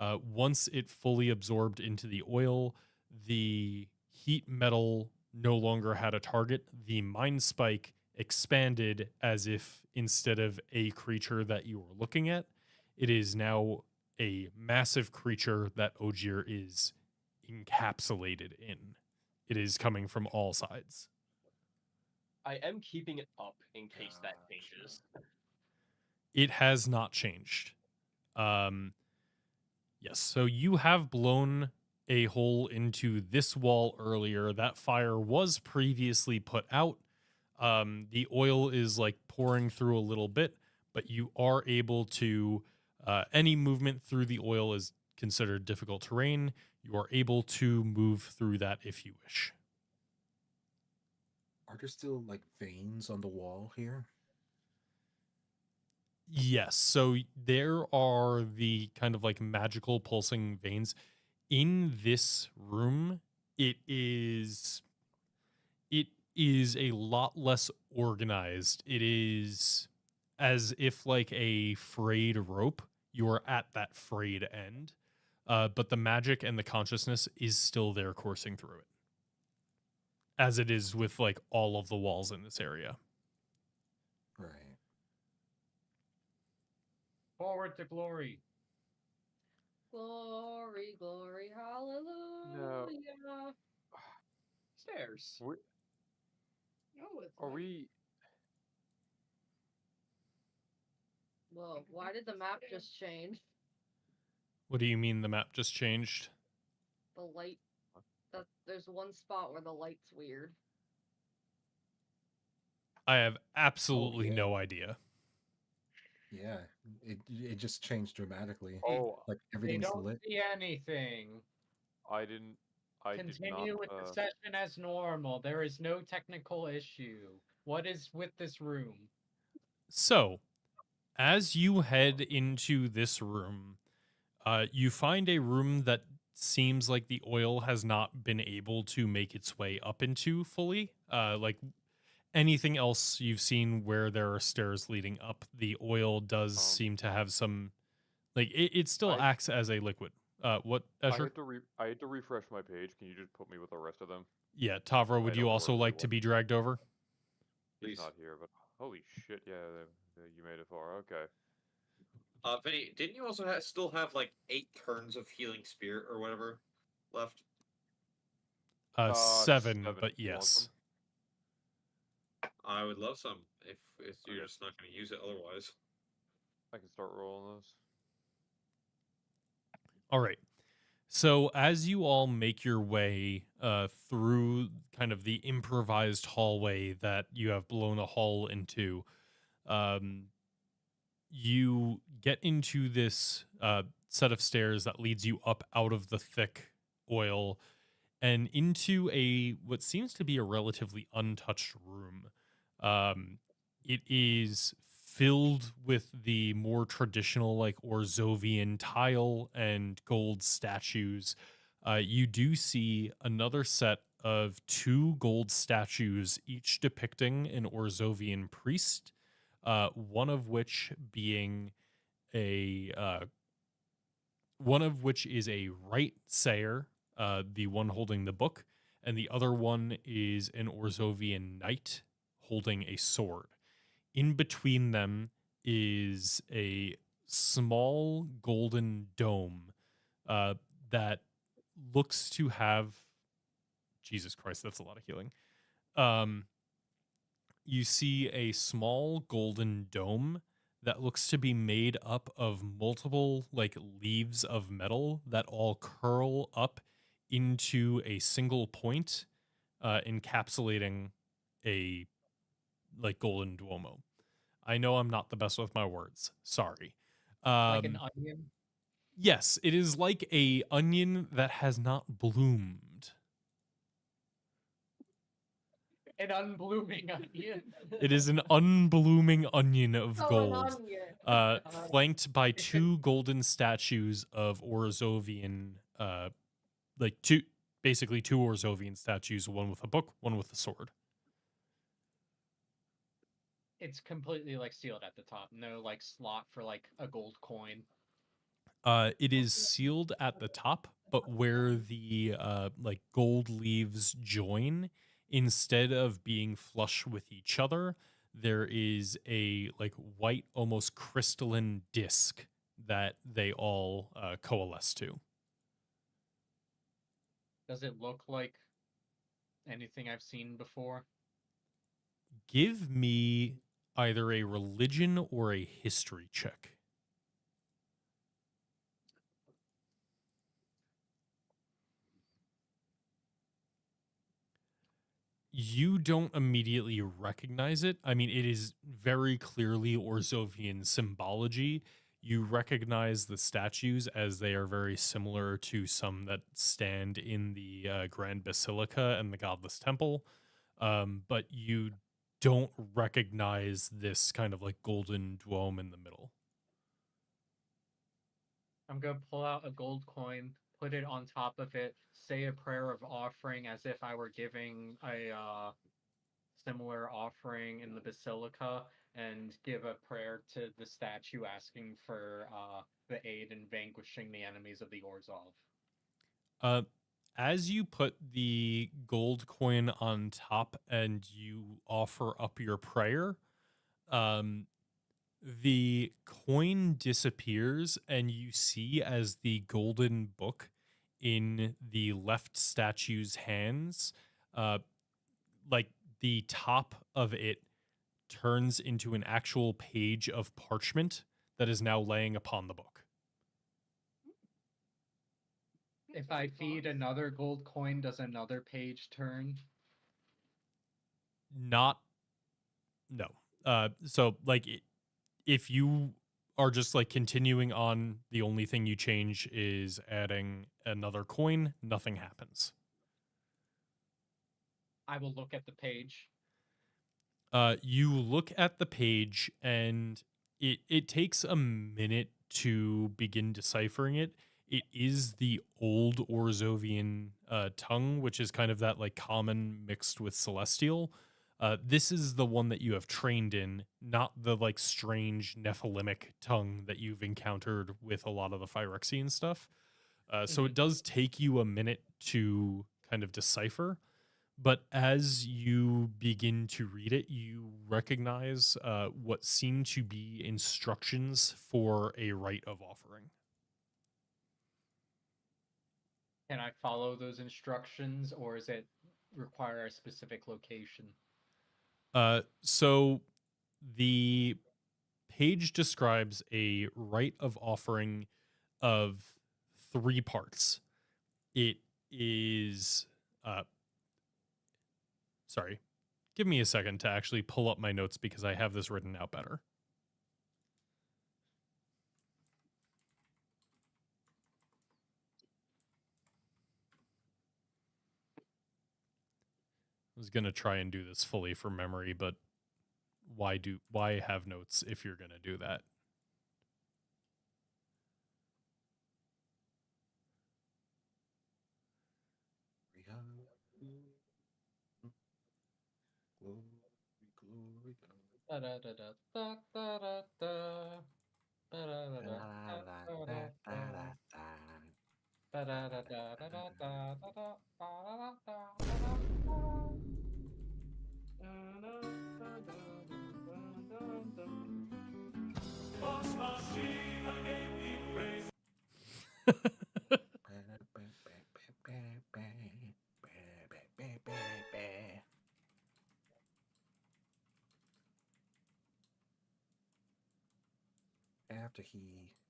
Once it fully absorbed into the oil, the heat metal no longer had a target. The mind spike expanded as if instead of a creature that you were looking at, it is now a massive creature that Ogier is encapsulated in. It is coming from all sides. I am keeping it up in case that changes. It has not changed. Yes, so you have blown a hole into this wall earlier. That fire was previously put out. The oil is like pouring through a little bit, but you are able to, any movement through the oil is considered difficult terrain. You are able to move through that if you wish. Are there still like veins on the wall here? Yes, so there are the kind of like magical pulsing veins in this room. It is a lot less organized. It is as if like a frayed rope. You are at that frayed end, but the magic and the consciousness is still there coursing through it, as it is with like all of the walls in this area. Right. Forward to glory. Glory, glory, hallelujah. Stairs. Oh, it's Are nice. we? Whoa, why did the map just change? What do you mean the map just changed? The light. There's one spot where the light's weird. I have absolutely yeah. no idea. Yeah. It just changed dramatically. Oh, Like They everything's don't lit. see anything. I didn't. I did not. Continue with the session as normal. There is no technical issue. What is with this room? So, as you head into this room, you find a room that seems like the oil has not been able to make its way up into fully. Like anything else you've seen where there are stairs leading up, the oil does seem to have some, like it still I- acts as a liquid. What, I Escher? had to refresh my page. Can you just put me with the rest of them? Yeah, Tavra, would I you don't know also where like to everyone- be dragged over? He's Please. not here, but holy shit! Yeah, you made it far. Okay. Vinny, didn't you also still have like 8 turns of healing spirit or whatever left? 7, seven, but if you want yes. some? I would love some if you're Okay. just not going to use it otherwise. I can start rolling those. All right. So as you all make your way through kind of the improvised hallway that you have blown a hole into, you get into this set of stairs that leads you up out of the thick oil and into a what seems to be a relatively untouched room. It is filled with the more traditional, like Orzovian tile and gold statues. You do see another set of 2 gold statues, each depicting an Orzovian priest. One of which being one of which is a right sayer, the one holding the book, and the other one is an Orzovian knight holding a sword. In between them is a small golden dome that looks to have, Jesus Christ, that's a lot of healing. You see a small golden dome that looks to be made up of multiple like leaves of metal that all curl up into a single point, encapsulating a like golden duomo. I know I'm not the best with my words. Sorry. Like an onion? Yes, it is like a onion that has not bloomed. An unblooming onion. It is an unblooming onion of So an gold, onion. flanked by two golden statues of Orzovian, basically two Orzovian statues, one with a book, one with a sword. It's completely like sealed at the top. No like slot for like a gold coin. It is sealed at the top, but where the like gold leaves join, instead of being flush with each other, there is a like white, almost crystalline disc that they all coalesce to. Does it look like anything I've seen before? Give me either a religion or a history check. You don't immediately recognize it. I mean, it is very clearly Orzovian symbology. You recognize the statues as they are very similar to some that stand in the Grand Basilica and the Godless Temple, but you don't recognize this kind of like golden dome in the middle. I'm gonna pull out a gold coin, put it on top of it, say a prayer of offering as if I were giving a similar offering in the basilica, and give a prayer to the statue asking for the aid in vanquishing the enemies of the Orzhov. As you put the gold coin on top and you offer up your prayer, the coin disappears, and you see as the golden book in the left statue's hands, like the top of it turns into an actual page of parchment that is now laying upon the book. If I feed another gold coin, does another page turn? No. So like if you are just like continuing on, the only thing you change is adding another coin, nothing happens. I will look at the page. You look at the page, and it takes a minute to begin deciphering it. It is the old Orzovian tongue, which is kind of that like common mixed with Celestial. This is the one that you have trained in, not the like strange Nephilimic tongue that you've encountered with a lot of the Phyrexian stuff. So it does take you a minute to kind of decipher. But as you begin to read it, you recognize what seem to be instructions for a rite of offering. Can I follow those instructions, or is it require a specific location? So the page describes a rite of offering of 3 parts. It is, sorry, give me a second to actually pull up my notes because I have this written out better. I was going to try and do this fully from memory, but why have notes if you're going to do that?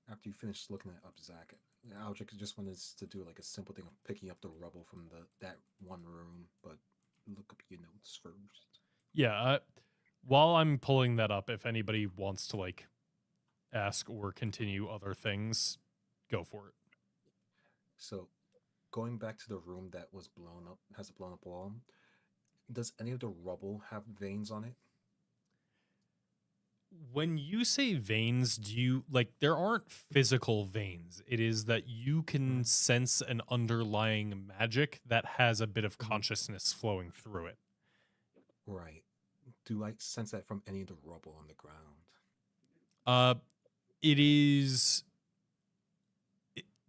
After you finish looking it up, Zach, Aldrich just wanted to do like a simple thing of picking up the rubble from that one room, but look up your notes first. Yeah, while I'm pulling that up, if anybody wants to like ask or continue other things, go for it. So, going back to the room that was blown up, has a blown up wall. Does any of the rubble have veins on it? When you say veins, do you like there aren't physical veins? It is that you can sense an underlying magic that has a bit of consciousness flowing through it. Right. Do I sense that from any of the rubble on the ground? It is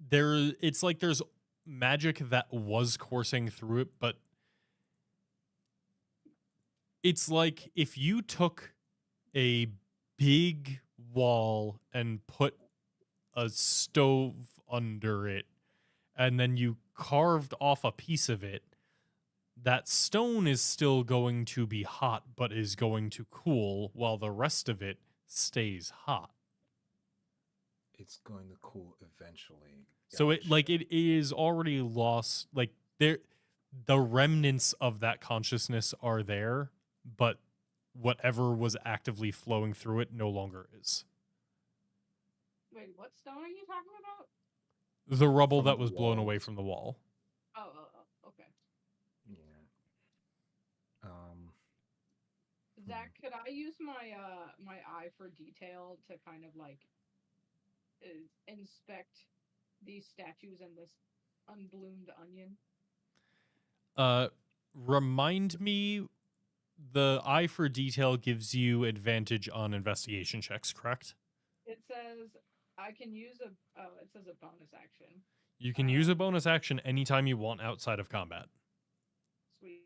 there. It's like there's magic that was coursing through it, but it's like if you took a big wall and put a stove under it, and then you carved off a piece of it, that stone is still going to be hot, but is going to cool while the rest of it stays hot. It's going to cool eventually. So it like Gotcha. it is already lost. Like there, the remnants of that consciousness are there, but whatever was actively flowing through it no longer is. Wait, what stone are you talking about? The rubble From that the was blown away walls. from the wall. Oh, okay. Yeah. Zach, could I use my my eye for detail to kind of like inspect these statues and this unbloomed onion? Remind me, the eye for detail gives you advantage on investigation checks, correct? It says I can use a it says a bonus action. You can use a bonus action anytime you want outside of combat. Sweet.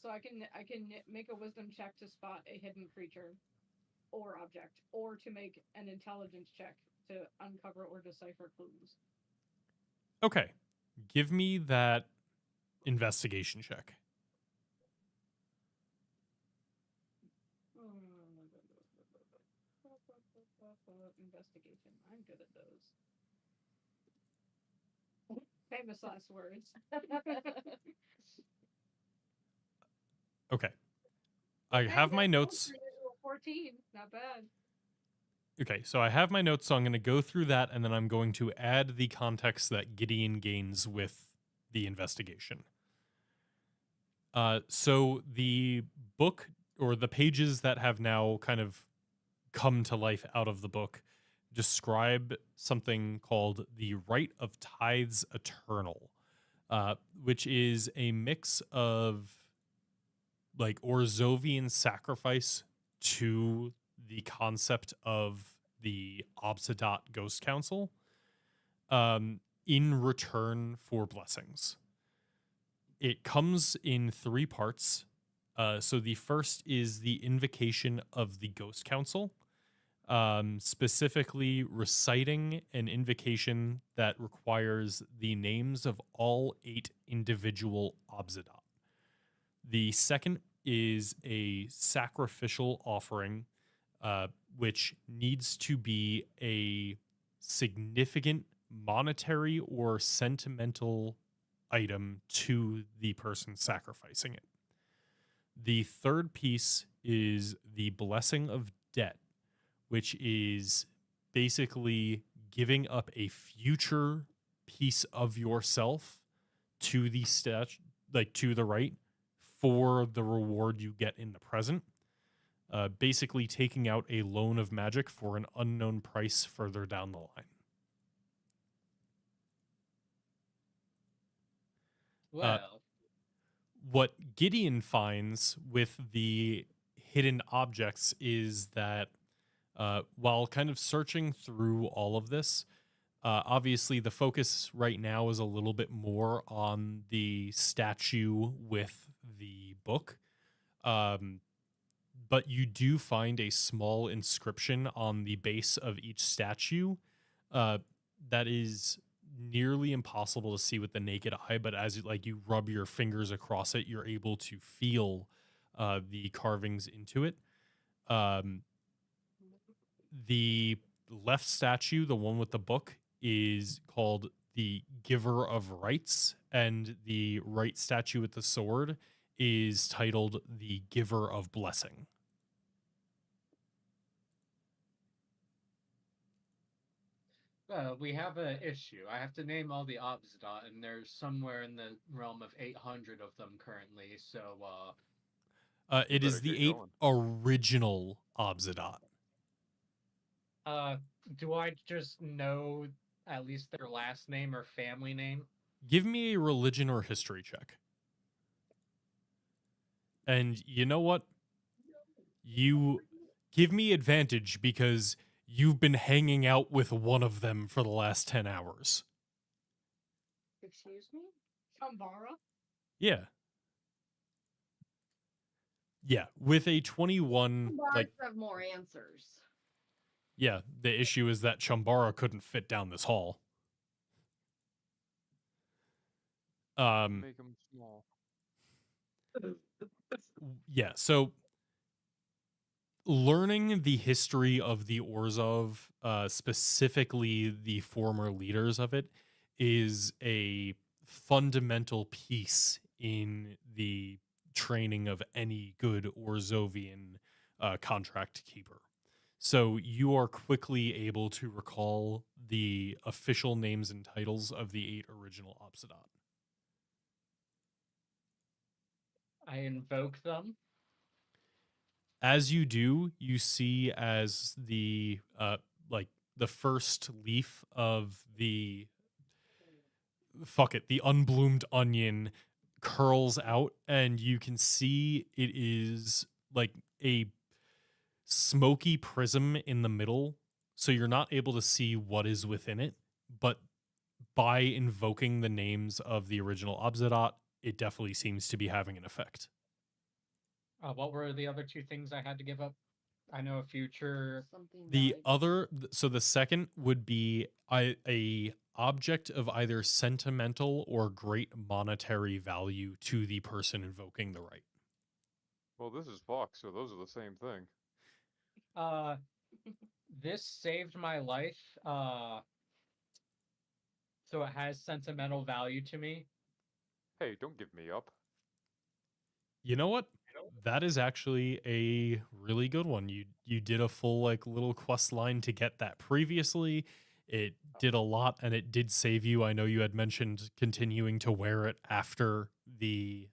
So I can make a wisdom check to spot a hidden creature or object, or to make an intelligence check to uncover or decipher clues. Okay. Give me that investigation check. Investigation. I'm good at those. Famous last words. Okay. I have my notes. 14. Not bad. Okay, so I have my notes, so I'm going to go through that, and then I'm going to add the context that Gideon gains with the investigation. So the book, or the pages that have now kind of come to life out of the book, describe something called the Rite of Tithes Eternal, which is a mix of like Orzovian sacrifice to the concept of the Obsidian Ghost Council in return for blessings. It comes in 3 parts. So the first is the invocation of the Ghost Council, specifically reciting an invocation that requires the names of all 8 individual Obsidian. The second is a sacrificial offering, which needs to be a significant monetary or sentimental item to the person sacrificing it. The third piece is the blessing of debt, which is basically giving up a future piece of yourself to the to the right for the reward you get in the present. Basically taking out a loan of magic for an unknown price further down the line. Well, What Gideon finds with the hidden objects is that while kind of searching through all of this, obviously the focus right now is a little bit more on the statue with the book. But you do find a small inscription on the base of each statue that is nearly impossible to see with the naked eye, but as you rub your fingers across it, you're able to feel the carvings into it. The left statue, the one with the book, is called the Giver of Rights, and the right statue with the sword is titled the Giver of Blessing. We have an issue. I have to name all the Obzdot, and there's somewhere in the realm of 800 of them currently. So, It better is the get 8 going. original Obzidot. do I just know at least their last name or family name? Give me a religion or history check. And you know what? You give me advantage because you've been hanging out with one of them for the last 10 hours. Excuse me? Chambara? Yeah. Yeah, with a 21, Bars have more answers. yeah, the issue is that Chambara couldn't fit down this hall. Make them small. Yeah, so learning the history of the Orzhov, specifically the former leaders of it, is a fundamental piece in the training of any good Orzovian contract keeper. So you are quickly able to recall the official names and titles of the 8 original Obsidot. I invoke them. As you do, you see as the the first leaf of the the unbloomed onion curls out, and you can see it is like a smoky prism in the middle, so you're not able to see what is within it, but by invoking the names of the original Obzidot, it definitely seems to be having an effect. What were the other two things I had to give up? I know a future. Something The valuable. other, so the second would be a object of either sentimental or great monetary value to the person invoking the right. Well, this is Fox, so those are the same thing. This saved my life. So it has sentimental value to me. Hey, don't give me up. You know what? That is actually a really good one. You did a full like little quest line to get that previously. It did a lot and it did save you. I know you had mentioned continuing to wear it after the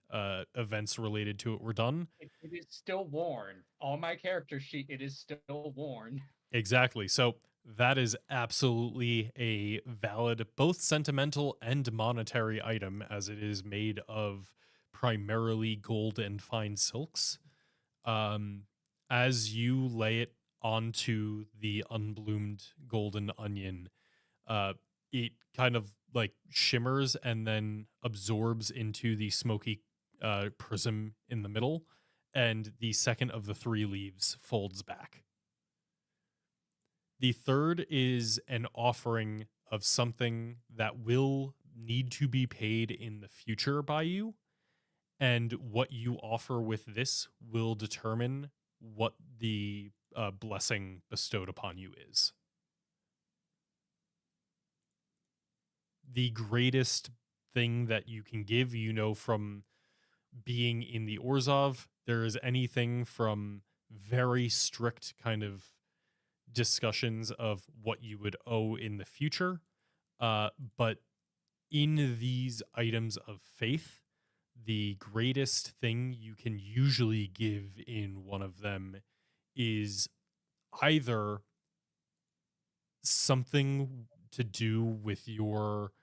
events related to it were done. It is still worn. On my character sheet, it is still worn. Exactly. So that is absolutely a valid, both sentimental and monetary item, as it is made of primarily gold and fine silks. As you lay it onto the unbloomed golden onion, it kind of like shimmers and then absorbs into the smoky prism in the middle, and the second of the 3 leaves folds back. The third is an offering of something that will need to be paid in the future by you. And what you offer with this will determine what the blessing bestowed upon you is. The greatest thing that you can give, from being in the Orzhov, there is anything from very strict kind of discussions of what you would owe in the future. But in these items of faith, the greatest thing you can usually give in one of them is either something to do with your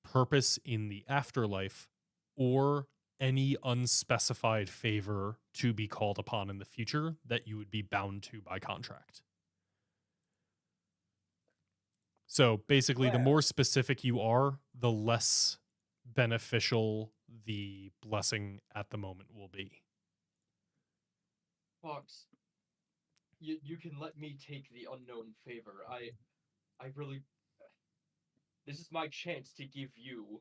purpose in the afterlife or any unspecified favor to be called upon in the future that you would be bound to by contract. So basically, the more specific you are, the less beneficial the blessing at the moment will be. Fox, you can let me take the unknown favor. I really. This is my chance to give you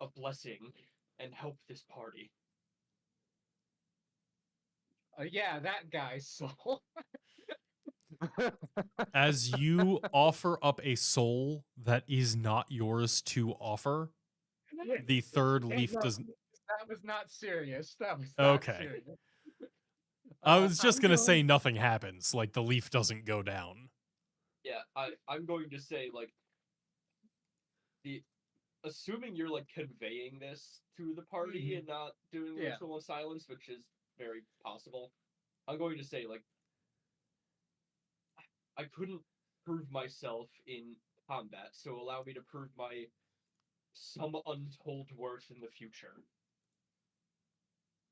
a blessing and help this party. Yeah, that guy soul. As you offer up a soul that is not yours to offer, the third leaf doesn't. That was not serious. That was not Okay. serious. I was just I'm going to say nothing happens. Like the leaf doesn't go down. Yeah, I'm going to say, like, assuming you're like conveying this to the party and not doing the Yeah. ritual of silence, which is very possible, I'm going to say like I couldn't prove myself in combat, so allow me to prove my some untold worth in the future.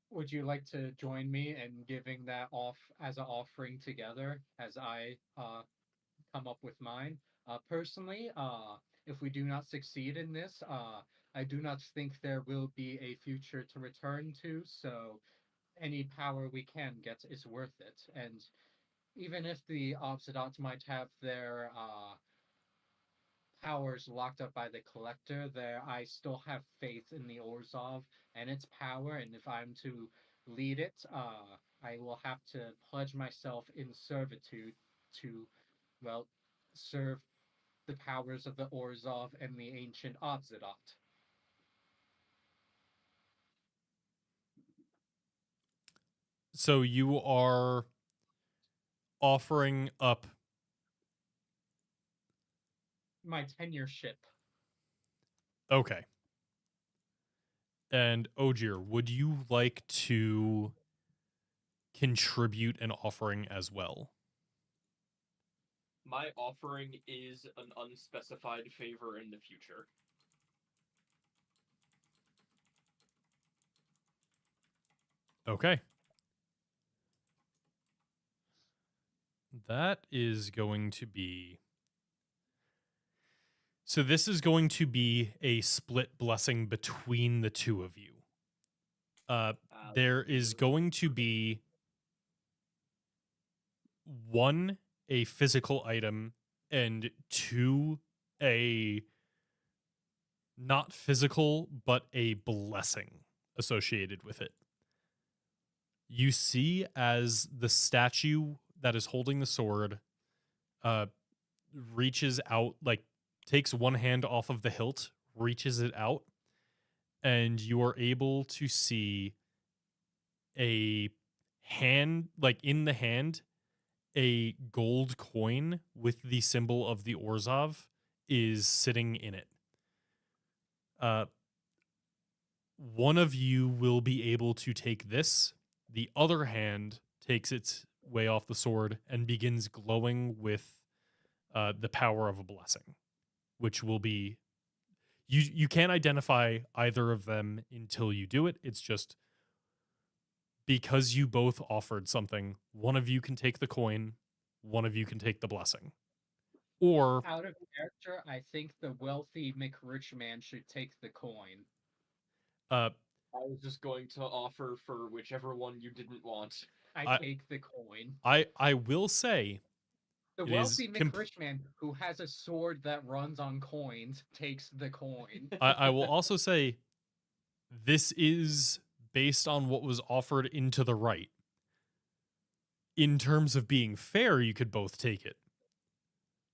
Would you like to join me in giving that off as an offering together as I come up with mine? Personally, if we do not succeed in this, I do not think there will be a future to return to, so any power we can get is worth it. And even if the Obsidots might have their powers locked up by the collector, there I still have faith in the Orzhov and its power, and if I'm to lead it, I will have to pledge myself in servitude to, well, serve the powers of the Orzhov and the ancient Obsidot. So you are offering up. My tenureship. Okay. And Ogier, would you like to contribute an offering as well? My offering is an unspecified favor in the future. Okay. That is going to be... So this is going to be a split blessing between the two of you. There is going to be 1, a physical item, and 2, a not physical, but a blessing associated with it. You see as the statue that is holding the sword reaches out, like takes one hand off of the hilt, reaches it out, and you are able to see a hand, like in the hand, a gold coin with the symbol of the Orzhov is sitting in it. One of you will be able to take this. The other hand takes its way off the sword and begins glowing with the power of a blessing, which will be... You can't identify either of them until you do it. It's just because you both offered something, one of you can take the coin, one of you can take the blessing. Or Out of character, I think the wealthy McRich man should take the coin. I was just going to offer for whichever one you didn't want. I take the coin. I will say The it wealthy is McRich man who has a sword that runs on coins takes the coin. I will also say this is based on what was offered into the right. In terms of being fair, you could both take it.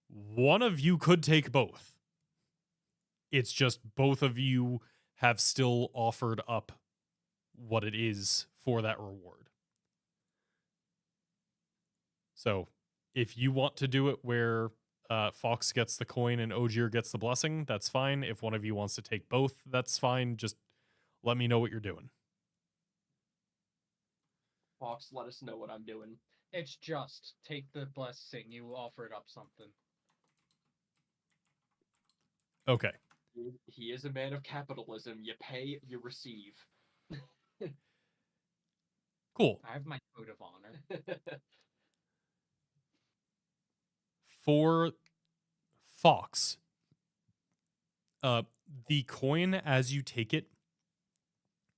One of you could take both. It's just both of you have still offered up what it is for that reward. So if you want to do it where Fox gets the coin and Ogier gets the blessing, that's fine. If one of you wants to take both, that's fine. Just let me know what you're doing. Fox, let us know what I'm doing. It's just take the blessing. You offered up something. Okay. He is a man of capitalism. You pay, you receive. Cool. I have my code of honor. For Fox, the coin as you take it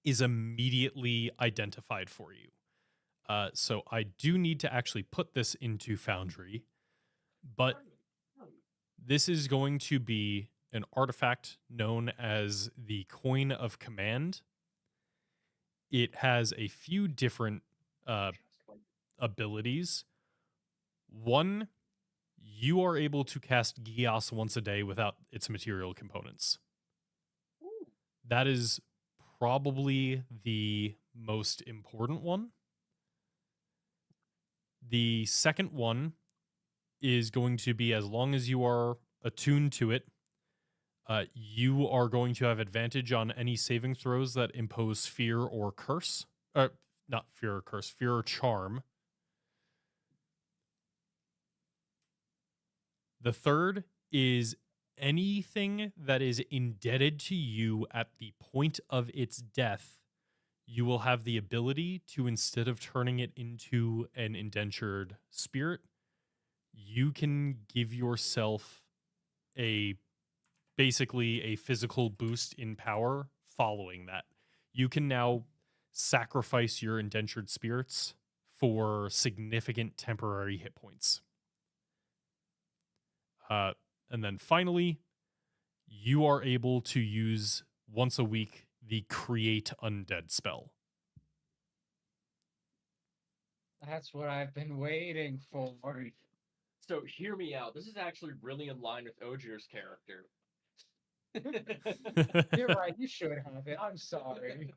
is immediately identified for you. So I do need to actually put this into Foundry, but this is going to be an artifact known as the Coin of Command. It has a few different abilities. One, you are able to cast Gias once a day without its material components. Ooh. That is probably the most important one. The second one is going to be, as long as you are attuned to it, You are going to have advantage on any saving throws that impose fear or curse. Not fear or curse, fear or charm. The third is anything that is indebted to you at the point of its death, you will have the ability to, instead of turning it into an indentured spirit, you can give yourself basically a physical boost in power following that. You can now sacrifice your indentured spirits for significant temporary hit points. And then finally, you are able to use once a week the Create Undead spell. That's what I've been waiting for. So hear me out. This is actually really in line with Ogier's character. You're right. You should have it. I'm sorry.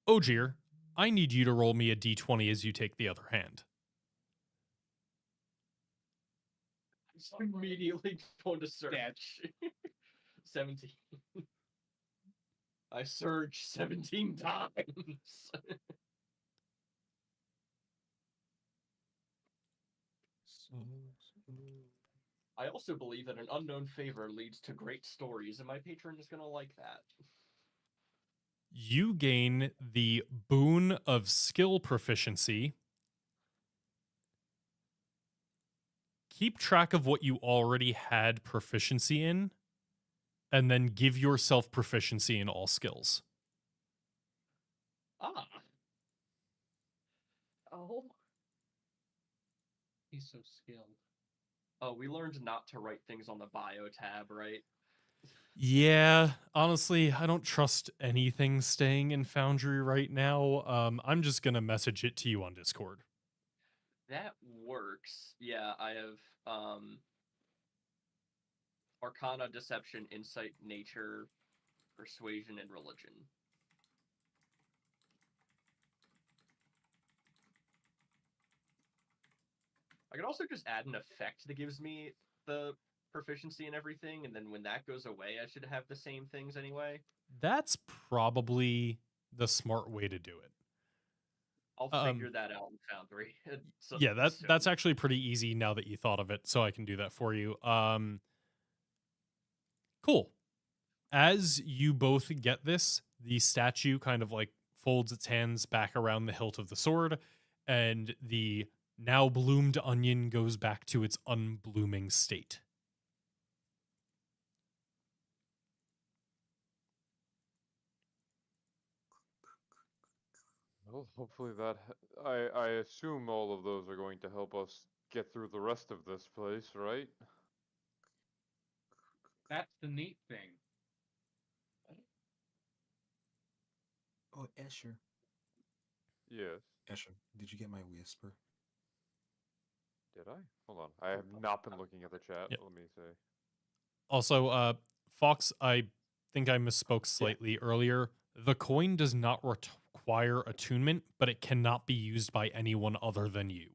Ogier, I need you to roll me a d20 as you take the other hand. Immediately going to search. 17. I searched 17 times. I also believe that an unknown favor leads to great stories, and my patron is going to like that. You gain the boon of skill proficiency. Keep track of what you already had proficiency in, and then give yourself proficiency in all skills. Ah. Oh. He's so skilled. Oh, we learned not to write things on the bio tab, right? Yeah, honestly, I don't trust anything staying in Foundry right now. I'm just going to message it to you on Discord. That works. Yeah, I have Arcana, Deception, Insight, Nature, Persuasion, and Religion. I could also just add an effect that gives me the proficiency and everything, and then when that goes away, I should have the same things anyway. That's probably the smart way to do it. I'll figure that out in Foundry. Yeah, that's actually pretty easy now that you thought of it, so I can do that for you. Cool. As you both get this, the statue kind of like folds its hands back around the hilt of the sword, and the now bloomed onion goes back to its unblooming state. Well, hopefully that. I assume all of those are going to help us get through the rest of this place, right? That's the neat thing. Oh, Escher. Yes. Escher, did you get my whisper? Did I? Hold on. I have not been looking at the chat. Yep. Let me say. Also, Fox, I think I misspoke slightly earlier. The coin does not require attunement, but it cannot be used by anyone other than you.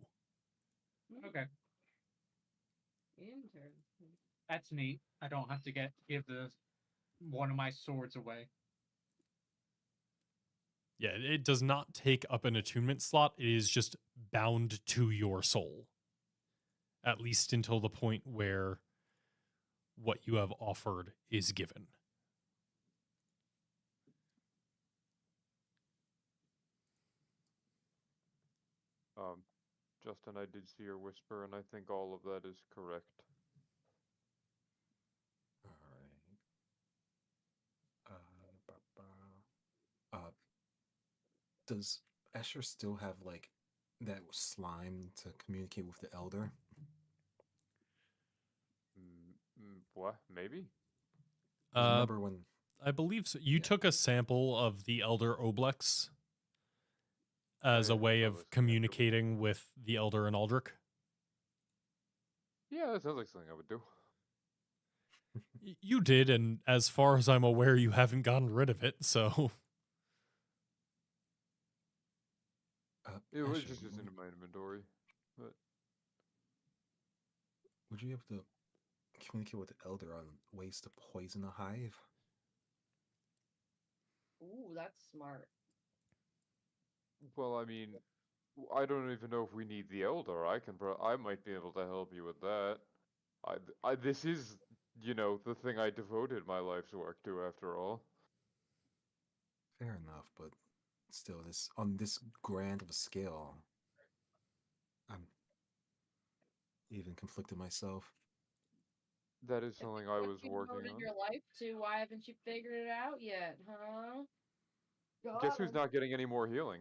Okay, Interesting. that's neat. I don't have to give one of my swords away. Yeah, it does not take up an attunement slot. It is just bound to your soul. At least until the point where what you have offered is given. Justin, I did see your whisper, and I think all of that is correct. All right. Does Escher still have like that slime to communicate with the elder? What? Maybe? Remember when? I believe so. You Yeah. took a sample of the Elder Oblex as yeah, a way that of was communicating with the Elder and Aldrich. Yeah, that sounds like something I would do. You did, and as far as I'm aware, you haven't gotten rid of it, so. It was Escher, just in my inventory. But would you be able to communicate with the Elder on ways to poison a hive. Ooh, that's smart. Well, I mean, I don't even know if we need the Elder. I might be able to help you with that. This is, the thing I devoted my life's work to, after all. Fair enough, but still, this on this grand of a scale, I'm even conflicted myself. That is If something it's I what was you working devoted on. your life to, why haven't you figured it out yet, huh? Guess who's God. not getting any more healing?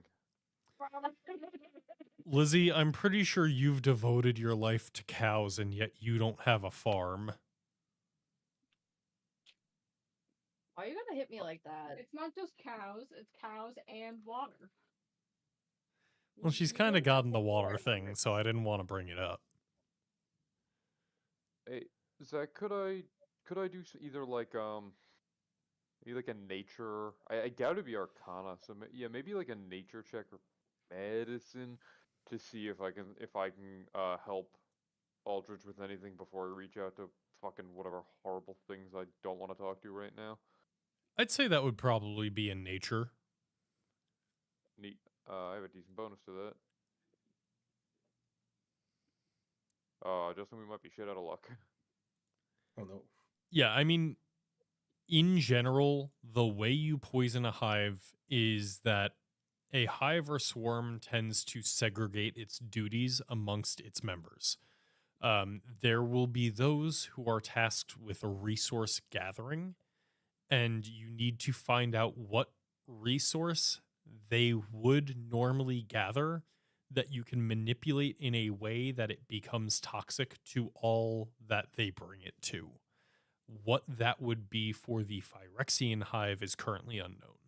Lizzie, I'm pretty sure you've devoted your life to cows and yet you don't have a farm. Why are you gonna hit me like that? It's not just cows, it's cows and water. Well, she's You kind of don't have gotten the water water. thing, so I didn't want to bring it up. Hey, Zach, could I do either maybe like a nature? I doubt it'd be Arcana, so yeah, maybe like a nature check or medicine to see if I can help Aldridge with anything before I reach out to fucking whatever horrible things I don't want to talk to right now. I'd say that would probably be in nature. Neat. I have a decent bonus to that. Justin, we might be shit out of luck. Oh no. Yeah, I mean, in general, the way you poison a hive is that a hive or swarm tends to segregate its duties amongst its members. There will be those who are tasked with a resource gathering, and you need to find out what resource they would normally gather that you can manipulate in a way that it becomes toxic to all that they bring it to. What that would be for the Phyrexian hive is currently unknown.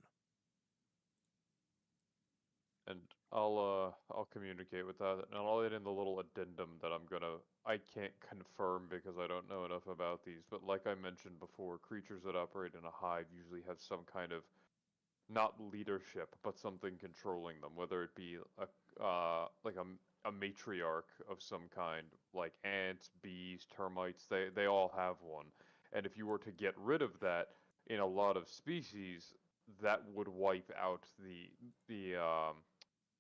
And I'll communicate with that, and I'll add in the little addendum that I can't confirm because I don't know enough about these, but like I mentioned before, creatures that operate in a hive usually have some kind of, not leadership, but something controlling them, whether it be a matriarch of some kind, like ants, bees, termites, they all have one. And if you were to get rid of that in a lot of species, that would wipe out the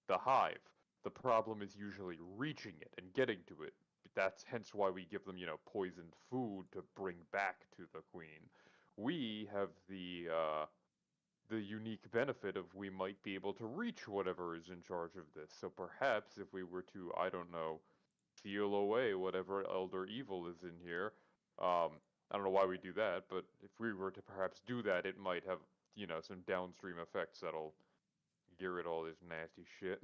hive. The problem is usually reaching it and getting to it. That's hence why we give them, poisoned food to bring back to the queen. We have the unique benefit of we might be able to reach whatever is in charge of this. So perhaps if we were to, I don't know, seal away whatever elder evil is in here, I don't know why we do that, but if we were to perhaps do that, it might have, some downstream effects that'll get rid of all this nasty shit.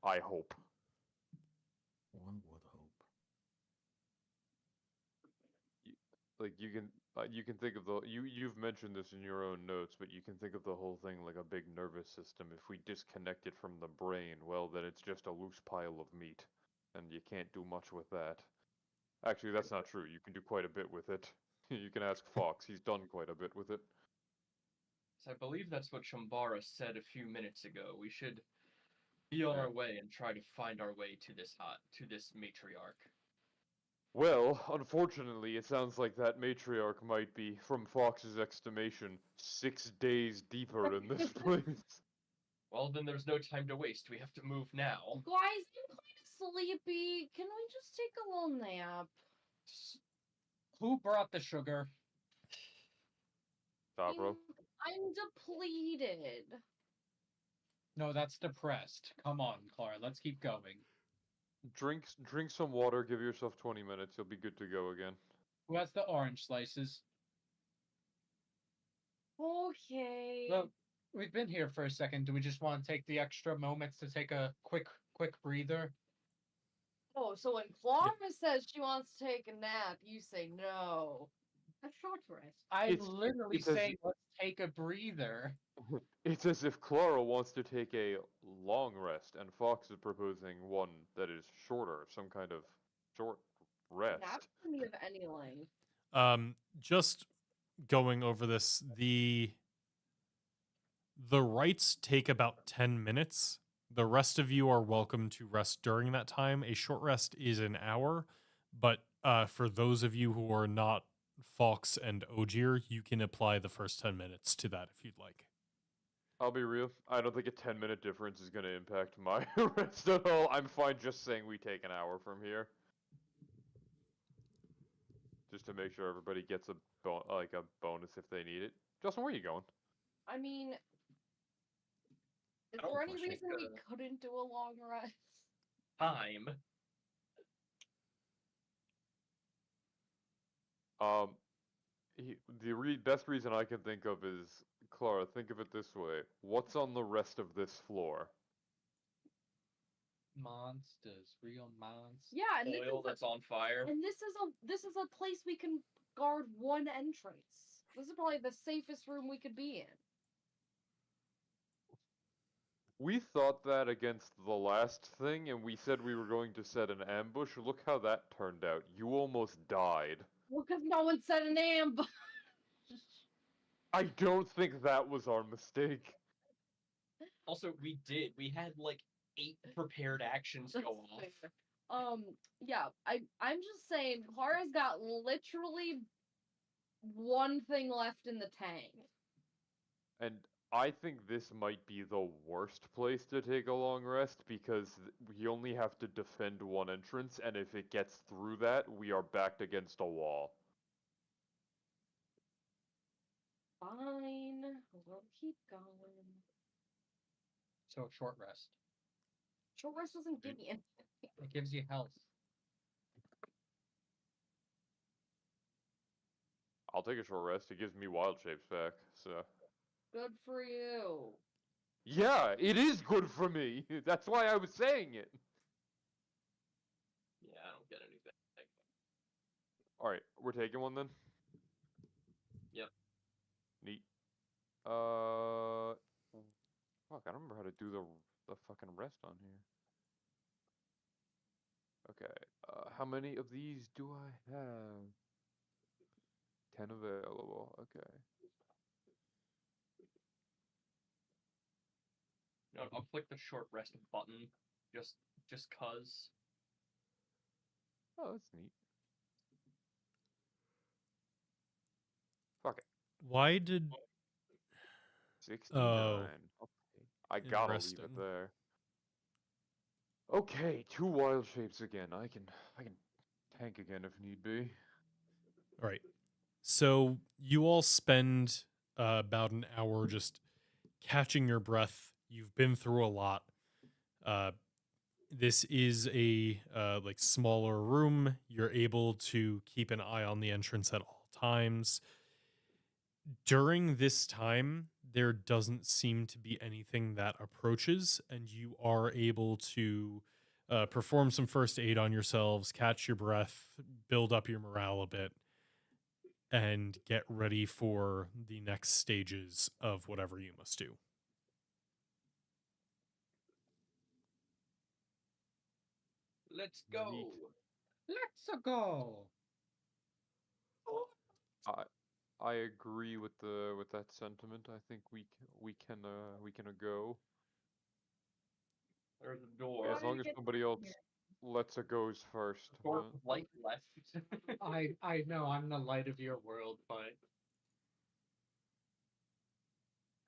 I hope. One would hope. Like you can think of you've mentioned this in your own notes, but you can think of the whole thing like a big nervous system. If we disconnect it from the brain, well, then it's just a loose pile of meat, and you can't do much with that. Actually, that's not true. You can do quite a bit with it. You can ask Fox. He's done quite a bit with it. So I believe that's what Shambara said a few minutes ago. We should be on Yeah. our way and try to find our way to this matriarch. Well, unfortunately, it sounds like that matriarch might be, from Fox's estimation, 6 days deeper in this place. Well, then there's no time to waste. We have to move now. Guys, I'm kind of sleepy. Can we just take a little nap? Who brought the sugar? Stop, bro. I'm depleted. No, that's depressed. Come on, Clara, let's keep going. Drink some water. Give yourself 20 minutes. You'll be good to go again. Who has the orange slices? Okay. Well, we've been here for a second. Do we just want to take the extra moments to take a quick breather? Oh, so when Clara says she wants to take a nap, you say no. A short rest. I'm It's- literally it's as- saying let's take a breather. It's as if Clara wants to take a long rest, and Fox is proposing one that is shorter, some kind of short rest. Nap can be of any length. Just going over this, the rites take about 10 minutes. The rest of you are welcome to rest during that time. A short rest is an hour, but for those of you who are not Fox and Ogier, you can apply the first 10 minutes to that if you'd like. I'll be real. I don't think a 10-minute difference is going to impact my rest at all. I'm fine just saying we take an hour from here. Just to make sure everybody gets a bonus if they need it. Justin, where are you going? I mean, is I don't there any think, reason we couldn't do a long rest? Time. The best reason I can think of is, Clara, think of it this way. What's on the rest of this floor? Monsters, real monsters. Yeah, and this Oil is a, that's on fire. and this is a place we can guard one entrance. This is probably the safest room we could be in. We thought that against the last thing, and we said we were going to set an ambush. Look how that turned out. You almost died. Well, because no one said an ambush. I don't think that was our mistake. Also, we did. We had like 8 prepared actions go off. Fair. Yeah, I'm just saying, Clara's got literally one thing left in the tank. And I think this might be the worst place to take a long rest because we only have to defend one entrance, and if it gets through that, we are backed against a wall. Fine, we'll keep going. So short rest. Short rest doesn't give me anything. It gives you health. I'll take a short rest. It gives me wild shapes back, so. Good for you. Yeah, it is good for me. That's why I was saying it. Yeah, I don't get anything. Alright, we're taking one then? Yep. Neat. Fuck, I don't remember how to do the fucking rest on here. Okay, how many of these do I have? 10 available, okay. No, I'll click the short rest button, just cause. Oh, that's neat. Fuck it. Why did 69. Okay. I gotta leave interesting. it there. Okay, 2 wild shapes again. I can tank again if need be. All right. So you all spend about an hour just catching your breath. You've been through a lot. This is a like smaller room. You're able to keep an eye on the entrance at all times. During this time, there doesn't seem to be anything that approaches, and you are able to perform some first aid on yourselves, catch your breath, build up your morale a bit, and get ready for the next stages of whatever you must do. Let's go. Neat. Let's go. I agree with that sentiment. I think we can go. There's a door. As long as somebody else lets it goes first. Door with light left. I know I'm the light of your world, but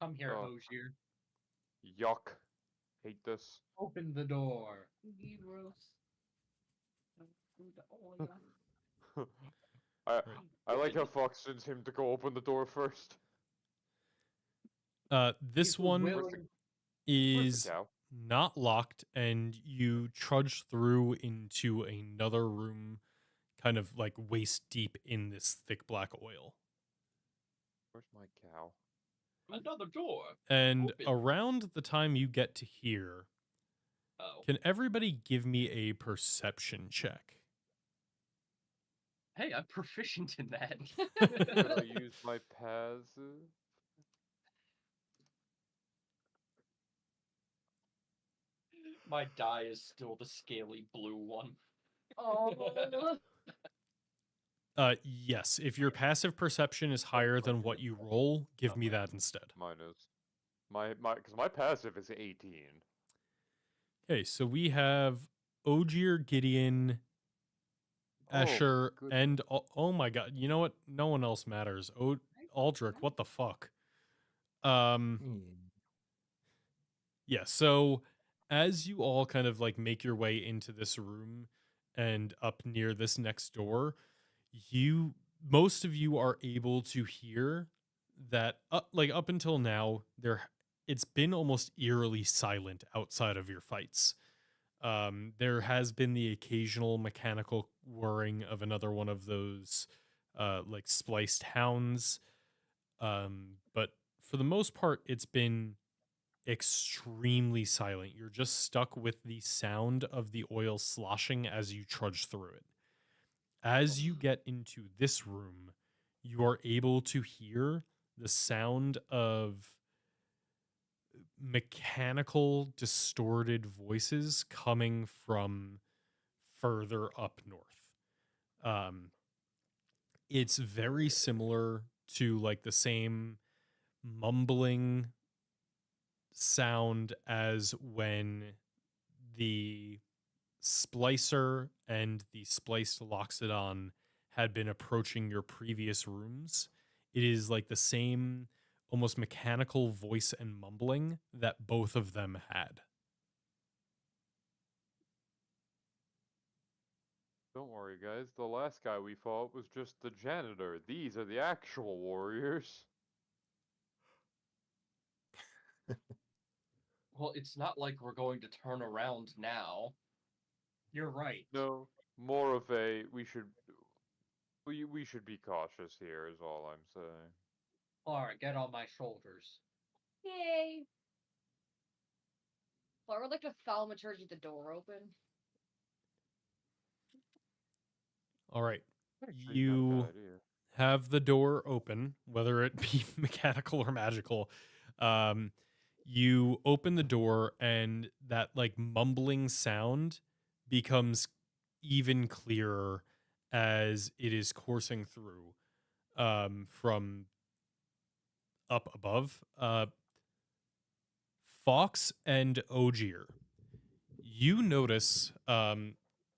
come here, Oh. Hozier. Yuck. Hate this. Open the door. Gross. I like how Fox sends him to go open the door first. This People one will- Where's the is cow? not locked, and you trudge through into another room, kind of like waist deep in this thick black oil. Where's my cow? Another door. And Open. around the time you get to here, Oh. can everybody give me a perception check? Hey, I'm proficient in that. Should I use my passive? My die is still the scaly blue one. Oh. Yes. If your passive perception is higher than what you roll, give me that instead. Mine is. Because my passive is 18. Okay, so we have Ogier, Gideon, Escher, goodness. and oh my god, you know what? No one else matters. Oh, Aldrich, what the fuck? Yeah, so as you all kind of like make your way into this room and up near this next door, most of you are able to hear that like up until now it's been almost eerily silent outside of your fights. There has been the occasional mechanical whirring of another one of those like spliced hounds. But for the most part, it's been extremely silent. You're just stuck with the sound of the oil sloshing as you trudge through it. As you get into this room, you are able to hear the sound of mechanical, distorted voices coming from further up north. It's very similar to like the same mumbling sound as when the splicer and the spliced loxodon had been approaching your previous rooms. It is like the same almost mechanical voice and mumbling that both of them had. Don't worry, guys. The last guy we fought was just the janitor. These are the actual warriors. Well, it's not like we're going to turn around now. You're right. No, more of a we should be cautious here is all I'm saying. Alright, get on my shoulders. Yay! Well, I would like to thaumaturgy the door open. All right. Actually, not a You bad idea. have the door open, whether it be mechanical or magical. You open the door, and that like mumbling sound becomes even clearer as it is coursing through from up above. Fox and Ogier, you notice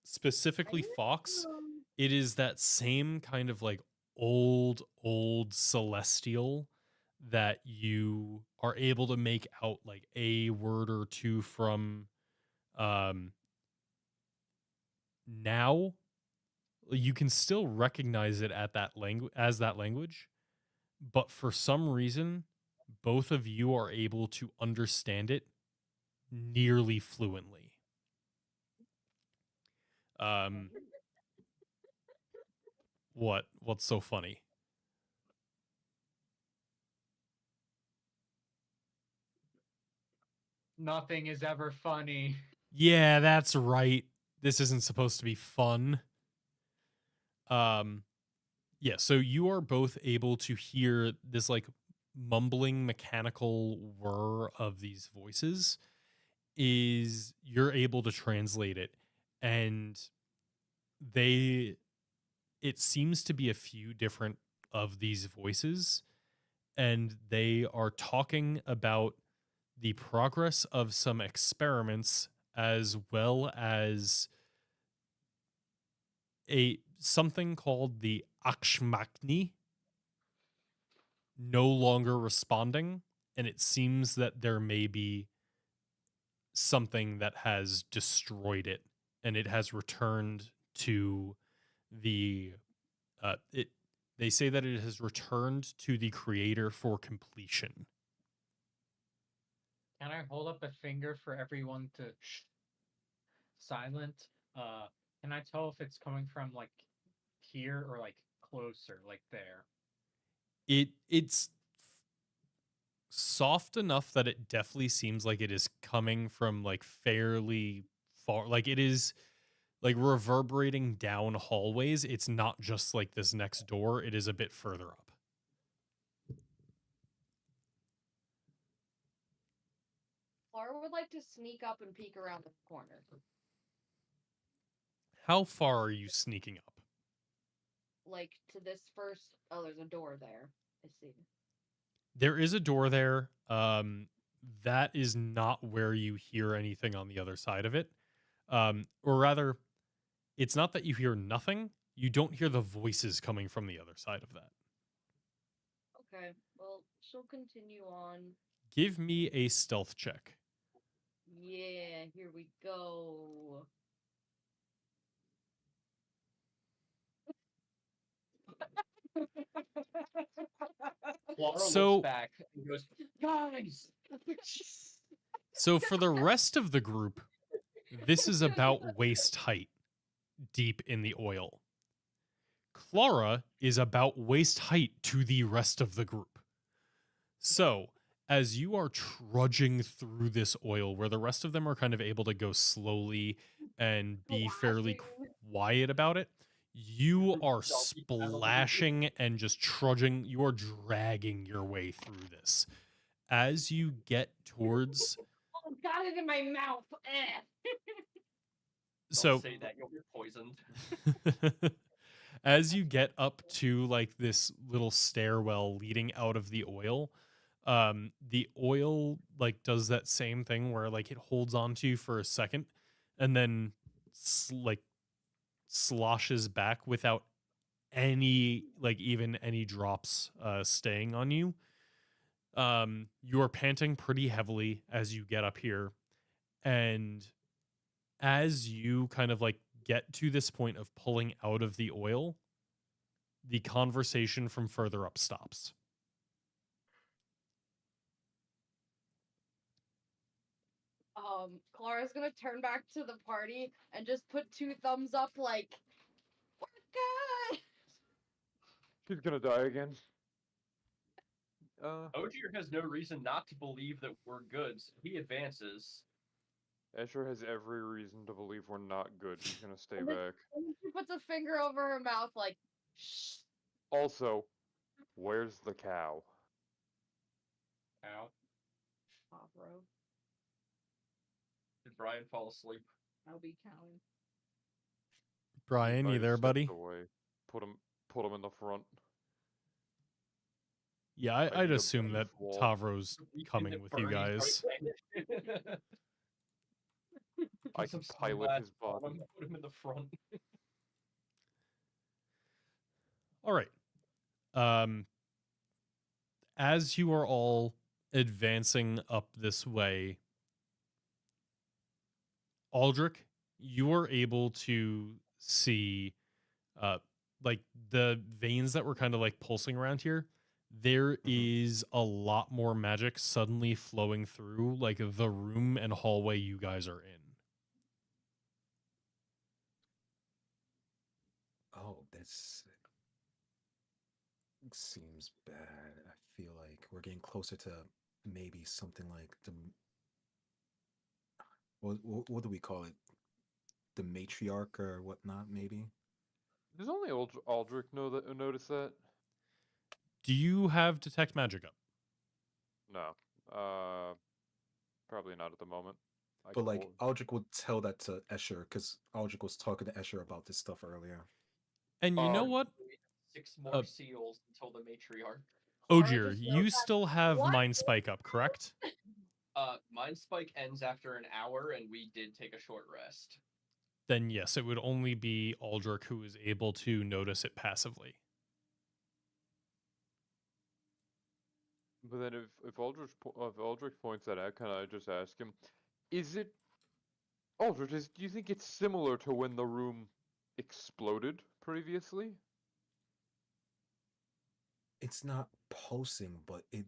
specifically Fox. It is that same kind of like old celestial that you are able to make out like a word or two from. Now you can still recognize it at that language, but for some reason both of you are able to understand it nearly fluently. What's so funny? Nothing is ever funny. Yeah, that's right. This isn't supposed to be fun. Yeah, so you are both able to hear this like mumbling mechanical whir of these voices. You're able to translate it, and it seems to be a few different of these voices, and they are talking about the progress of some experiments as well as something called the Akshmakni no longer responding, and it seems that there may be something that has destroyed it, and it has returned to the it they say that it has returned to the creator for completion. Can I hold up a finger for everyone to silent? Can I tell if it's coming from like here or like closer, like there? It's soft enough that it definitely seems like it is coming from like fairly far, like it is like reverberating down hallways. It's not just like this next door, it is a bit further up. Laura would like to sneak up and peek around the corner. How far are you sneaking up? Like to this first. Oh, there's a door there. I see. There is a door there. That is not where you hear anything on the other side of it. Or rather, it's not that you hear nothing. You don't hear the voices coming from the other side of that. Okay, well, she'll continue on. Give me a stealth check. Yeah, here we go. Clara So- looks back and goes, "Guys!" So for the rest of the group, this is about waist height, deep in the oil. Clara is about waist height to the rest of the group. So, as you are trudging through this oil, where the rest of them are kind of able to go slowly and be fairly Splashing. quiet about it, you are Donkey paddling. splashing and just trudging. You are dragging your way through this. As you get towards, Oh, got it in my mouth. Eh. Don't so say that, you'll get poisoned. as you get up to like this little stairwell leading out of the oil like does that same thing where like it holds on to you for a second and then like sloshes back without any like even any drops staying on you. You are panting pretty heavily as you get up here, and as you kind of like get to this point of pulling out of the oil, the conversation from further up stops. Clara's gonna turn back to the party and just put 2 thumbs up like, we're good! She's gonna die again. Ogier has no reason not to believe that we're good, so he advances. Escher has every reason to believe we're not good. He's gonna stay And then- back. And she puts a finger over her mouth like, shh. Also, where's the cow? Ow. Oh, bro. Did Brian fall asleep? I'll be counting. Brian, I you there, stepped buddy? Away. Put him in the front. Yeah, I I'd need a assume that beef wall. Tavro's Weekend coming at with you Bernie's, guys. right? I Put some can pilot sunglasses his on body. him, put him in the front. All right. As you are all advancing up this way, Aldrich, you are able to see like the veins that were kind of like pulsing around here. There is a lot more magic suddenly flowing through like the room and hallway you guys are in. Oh, this seems bad. I feel like we're getting closer to maybe something like the what do we call it? The matriarch or whatnot, maybe. Does only Aldrich notice that? Do you have detect magic up? No. Probably not at the moment. But like Aldrich would tell that to Escher because Aldrich was talking to Escher about this stuff earlier. And you know what? We have 6 more seals until the matriarch. Clara Ogier, just you yells back, still have "What Mind is Spike up, correct? Mind Spike ends after an hour, and we did take a short rest. Then yes, it would only be Aldrich who is able to notice it passively. But then if Aldrich points that out, can I just ask him, is it Aldrich? Do you think it's similar to when the room exploded previously? It's not pulsing, but it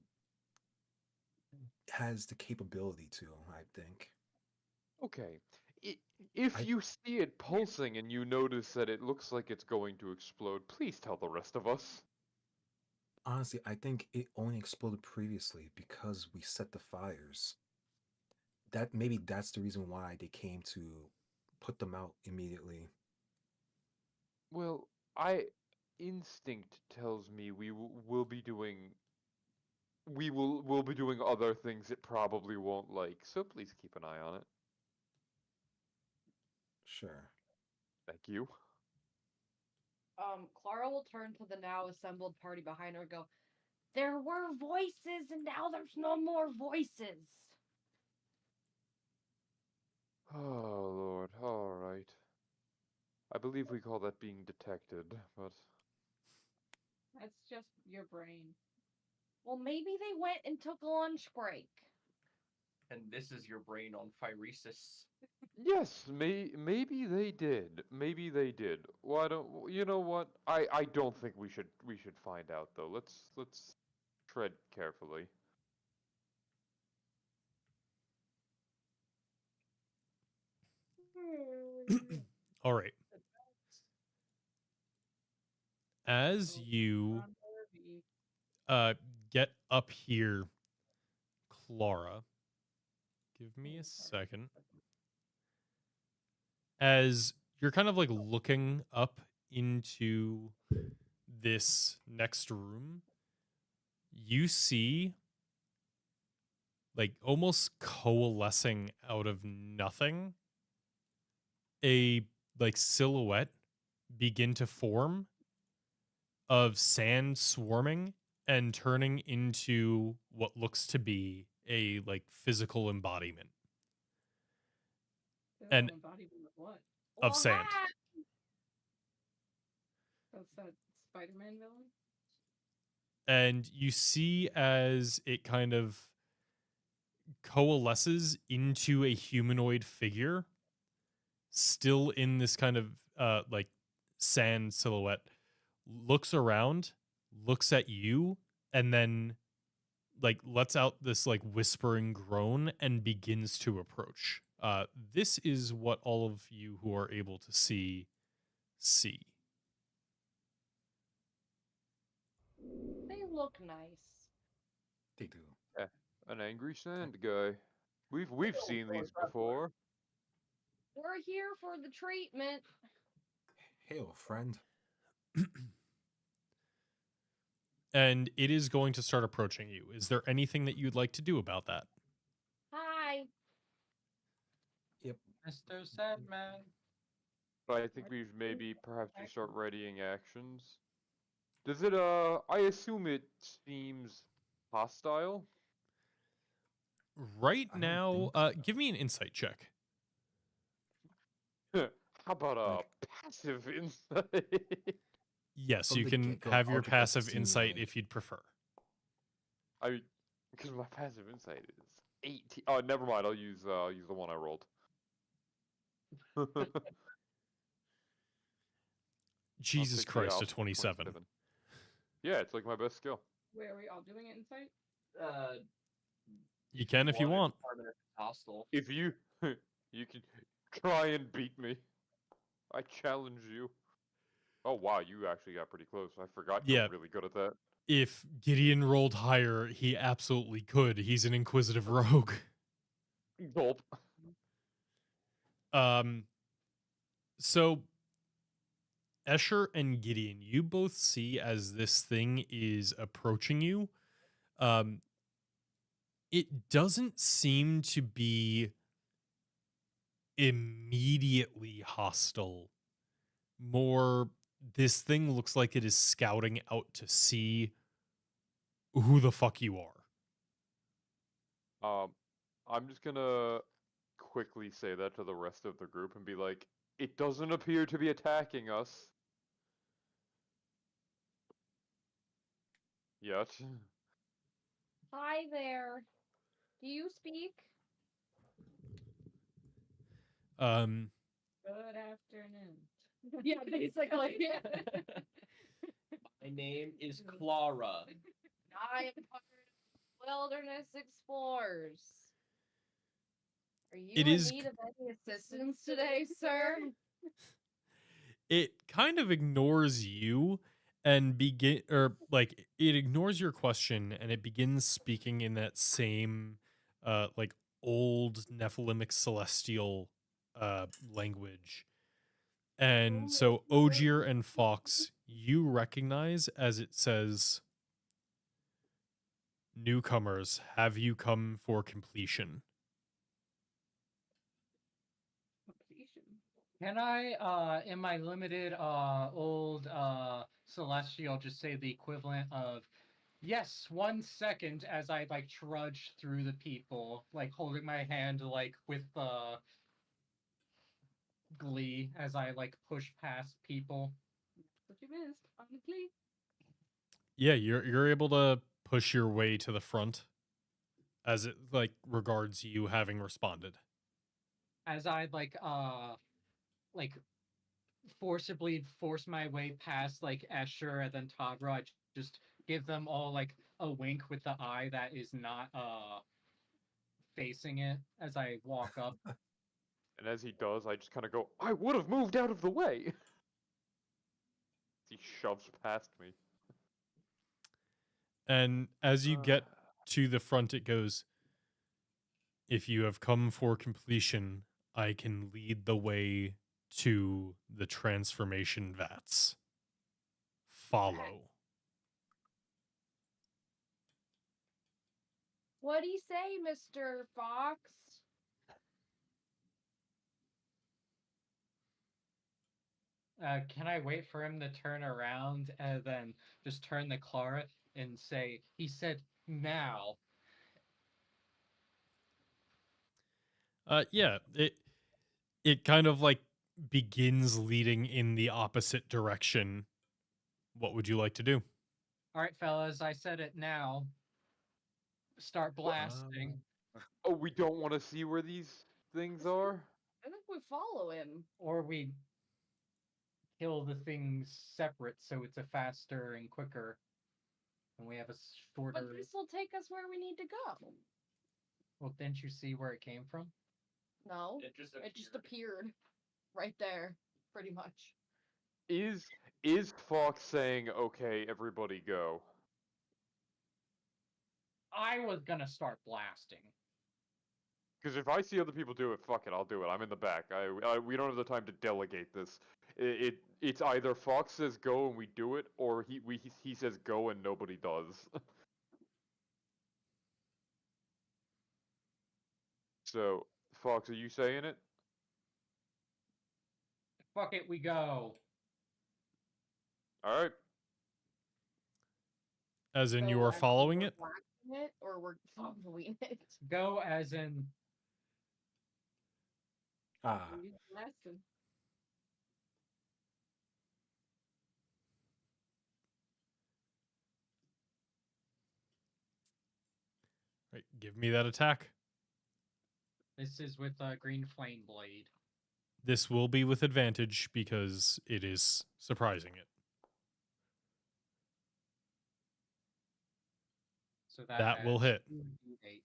has the capability to, I think. Okay. If you see it pulsing and you notice that it looks like it's going to explode, please tell the rest of us. Honestly, I think it only exploded previously because we set the fires. Maybe that's the reason why they came to put them out immediately. Well, instinct tells me we'll be doing we'll be doing other things it probably won't like. So please keep an eye on it. Sure. Thank you. Clara will turn to the now assembled party behind her and go, there were voices and now there's no more voices. Oh Lord, all right. I believe we call that being detected, but That's just your brain. Well, maybe they went and took a lunch break. And this is your brain on phyresis. yes, maybe they did. Maybe they did. Why don't you know what? I don't think we should find out though. Let's tread carefully. All right. As Oh, you non-nervy. get up here, Clara, give me a second. As you're kind of like looking up into this next room, you see like almost coalescing out of nothing a like silhouette begin to form of sand swarming and turning into what looks to be a like physical embodiment and Embodiment of what? of Well, sand. hi. That's that Spider-Man villain. And you see as it kind of coalesces into a humanoid figure still in this kind of like sand silhouette, looks around, looks at you, and then like lets out this like whispering groan and begins to approach. This is what all of you who are able to see. They look nice. They do. Yeah, an angry sand guy. We've seen these before. We're here for the treatment. Hail, friend. And it is going to start approaching you. Is there anything that you'd like to do about that? Hi. Yep. Mr. Sandman. But I think we maybe perhaps we start readying actions. Does it I assume it seems hostile? Right I don't now, think so. give me an insight check. How about a Like- passive insight? Yes, From you the can get-go, have your Ultra doesn't passive seem insight like- if you'd prefer. I because my passive insight is 18. Oh, never mind. I'll use the one I rolled. I'll Jesus take the Christ, a alpha 27. Yeah, it's like my best skill. Wait, are we all doing it in sight? You can if you want. Determine if it's hostile. If you you can try and beat me, I challenge you. Oh wow, you actually got pretty close. I forgot Yeah. you're really good at that. If Gideon rolled higher, he absolutely could. He's an inquisitive rogue. Gulp. So Escher and Gideon, you both see as this thing is approaching you. It doesn't seem to be immediately hostile. More, this thing looks like it is scouting out to see who the fuck you are. I'm just gonna quickly say that to the rest of the group and be like, it doesn't appear to be attacking us. Yet. Hi there. Do you speak? Good afternoon. Yeah, basically. My name is Clara. I am part of Wilderness Explorers. Are you It in is- need of any assistance today, sir? It kind of ignores you and it ignores your question and it begins speaking in that same like old Nephilimic celestial language. And so Ogier and Fox, you recognize as it says, "Newcomers, have you come for completion?" Completion. Can I, in my limited old celestial, just say the equivalent of yes, 1 second as I like trudge through the people, like holding my hand like with glee as I like push past people. That's what you missed, honestly. Yeah, you're able to push your way to the front as it like regards you having responded. As I like forcibly force my way past like Escher and then Tabra, I just give them all like a wink with the eye that is not facing it as I walk up. And as he does, I just kind of go, I would have moved out of the way! He shoves past me. And as you get Ah. to the front, it goes, if you have come for completion, I can lead the way to the transformation vats. Follow. What'd he say, Mr. Fox? Can I wait for him to turn around and then just turn the car and say, he said now? Yeah, it kind of like begins leading in the opposite direction. What would you like to do? All right, fellas, I said it now. Start blasting. Oh, we don't want to see where these things are? I think we follow him. Or we kill the things separate so it's a faster and quicker. And we have a shorter. But this will take us where we need to go. Well, didn't you see where it came from? No, It just it just appeared right there, pretty much. Is Fox saying, okay, everybody go? I was gonna start blasting. Because if I see other people do it, fuck it, I'll do it. I'm in the back. We don't have the time to delegate this. It's either Fox says go and we do it, or he says go and nobody does. So, Fox, are you saying it? Fuck it, we go. All right. As in, you So are as in following we're it? blasting it, or we're following it. Go as in. Ah, He's blasting. Right, give me that attack. This is with a green flame blade. This will be with advantage because it is surprising it. So That will adds hit. 2d8.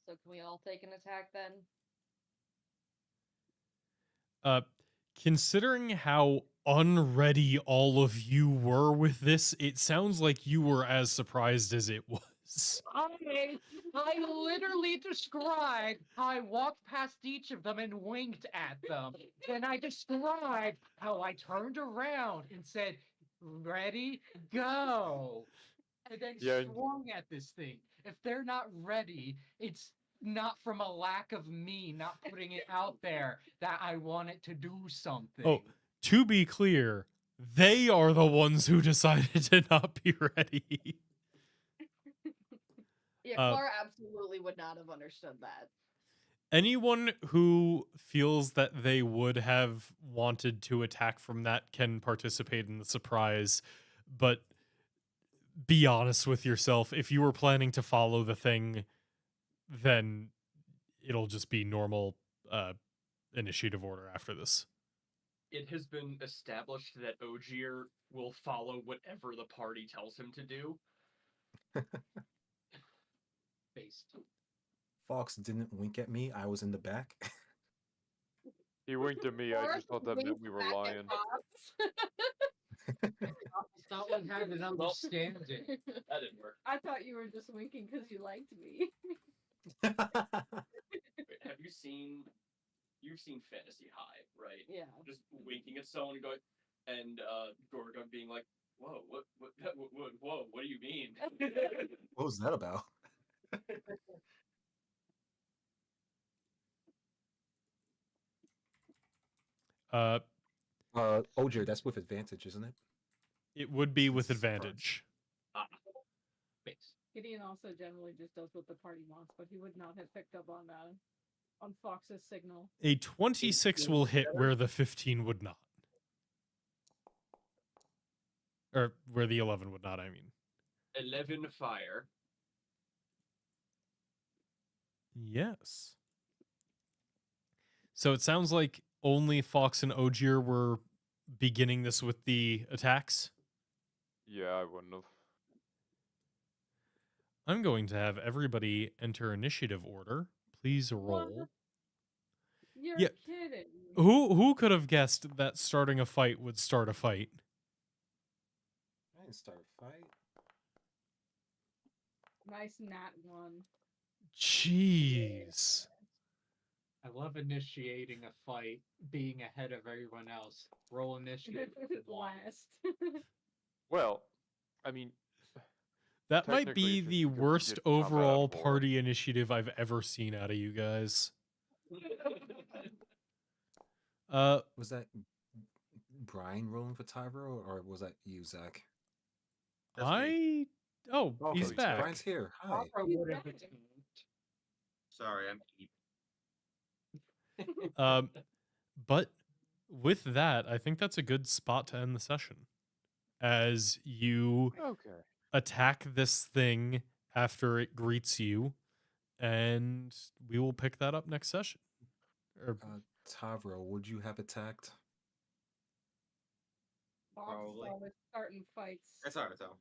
So can we all take an attack then? Considering how unready all of you were with this, it sounds like you were as surprised as it was. I literally described how I walked past each of them and winked at them. Then I described how I turned around and said, ready, go. And then Yeah, swung at this thing. If they're not ready, it's not from a lack of me not putting it out there that I want it to do something. Oh, to be clear, they are the ones who decided to not be ready. Yeah, Uh, Clara absolutely would not have understood that. Anyone who feels that they would have wanted to attack from that can participate in the surprise, but be honest with yourself. If you were planning to follow the thing, then it'll just be normal initiative order after this. It has been established that Ogier will follow whatever the party tells him to do. Based. Fox didn't wink at me. I was in the back. he winked at me. I Clara just thought that meant winked we were back at lying. Fox. Someone had an understanding. That didn't work. I thought you were just winking because you liked me. Wait, have you seen? You've seen Fantasy High, right? Yeah. Just winking at someone, going, and Gorgon being like, "Whoa, whoa, what do you mean?" What was that about? Ogier, that's with advantage, isn't it? It would be with Since it's surprise. advantage. Ah, Base. Gideon also generally just does what the party wants, but he would not have picked up on Fox's signal. A 26 will hit where the 15 would not. Or where the 11 would not, I mean. 11 fire. Yes. So it sounds like only Fox and Ogier were beginning this with the attacks. Yeah, I wouldn't have. I'm going to have everybody enter initiative order. Please roll. You're Yeah. kidding. Who could have guessed that starting a fight would start a fight? I didn't start a fight. Nice nat 1. Jeez. I love initiating a fight, being ahead of everyone else. Roll initiative. Last. Well, I mean, That might technically be it's just the because we worst did combat out overall of order. party initiative I've ever seen out of you guys. Was that Brian rolling for Tyro, or was that you, Zach? That's me. Oh, Oh, he's okay, back. Brian's here. Hi. Opera would have attacked. Sorry, I'm deep. But with that, I think that's a good spot to end the session. As you Okay. attack this thing after it greets you, and we will pick that up next session. Tavro, would you have attacked? Fox is Probably. always starting fights. It's alright though.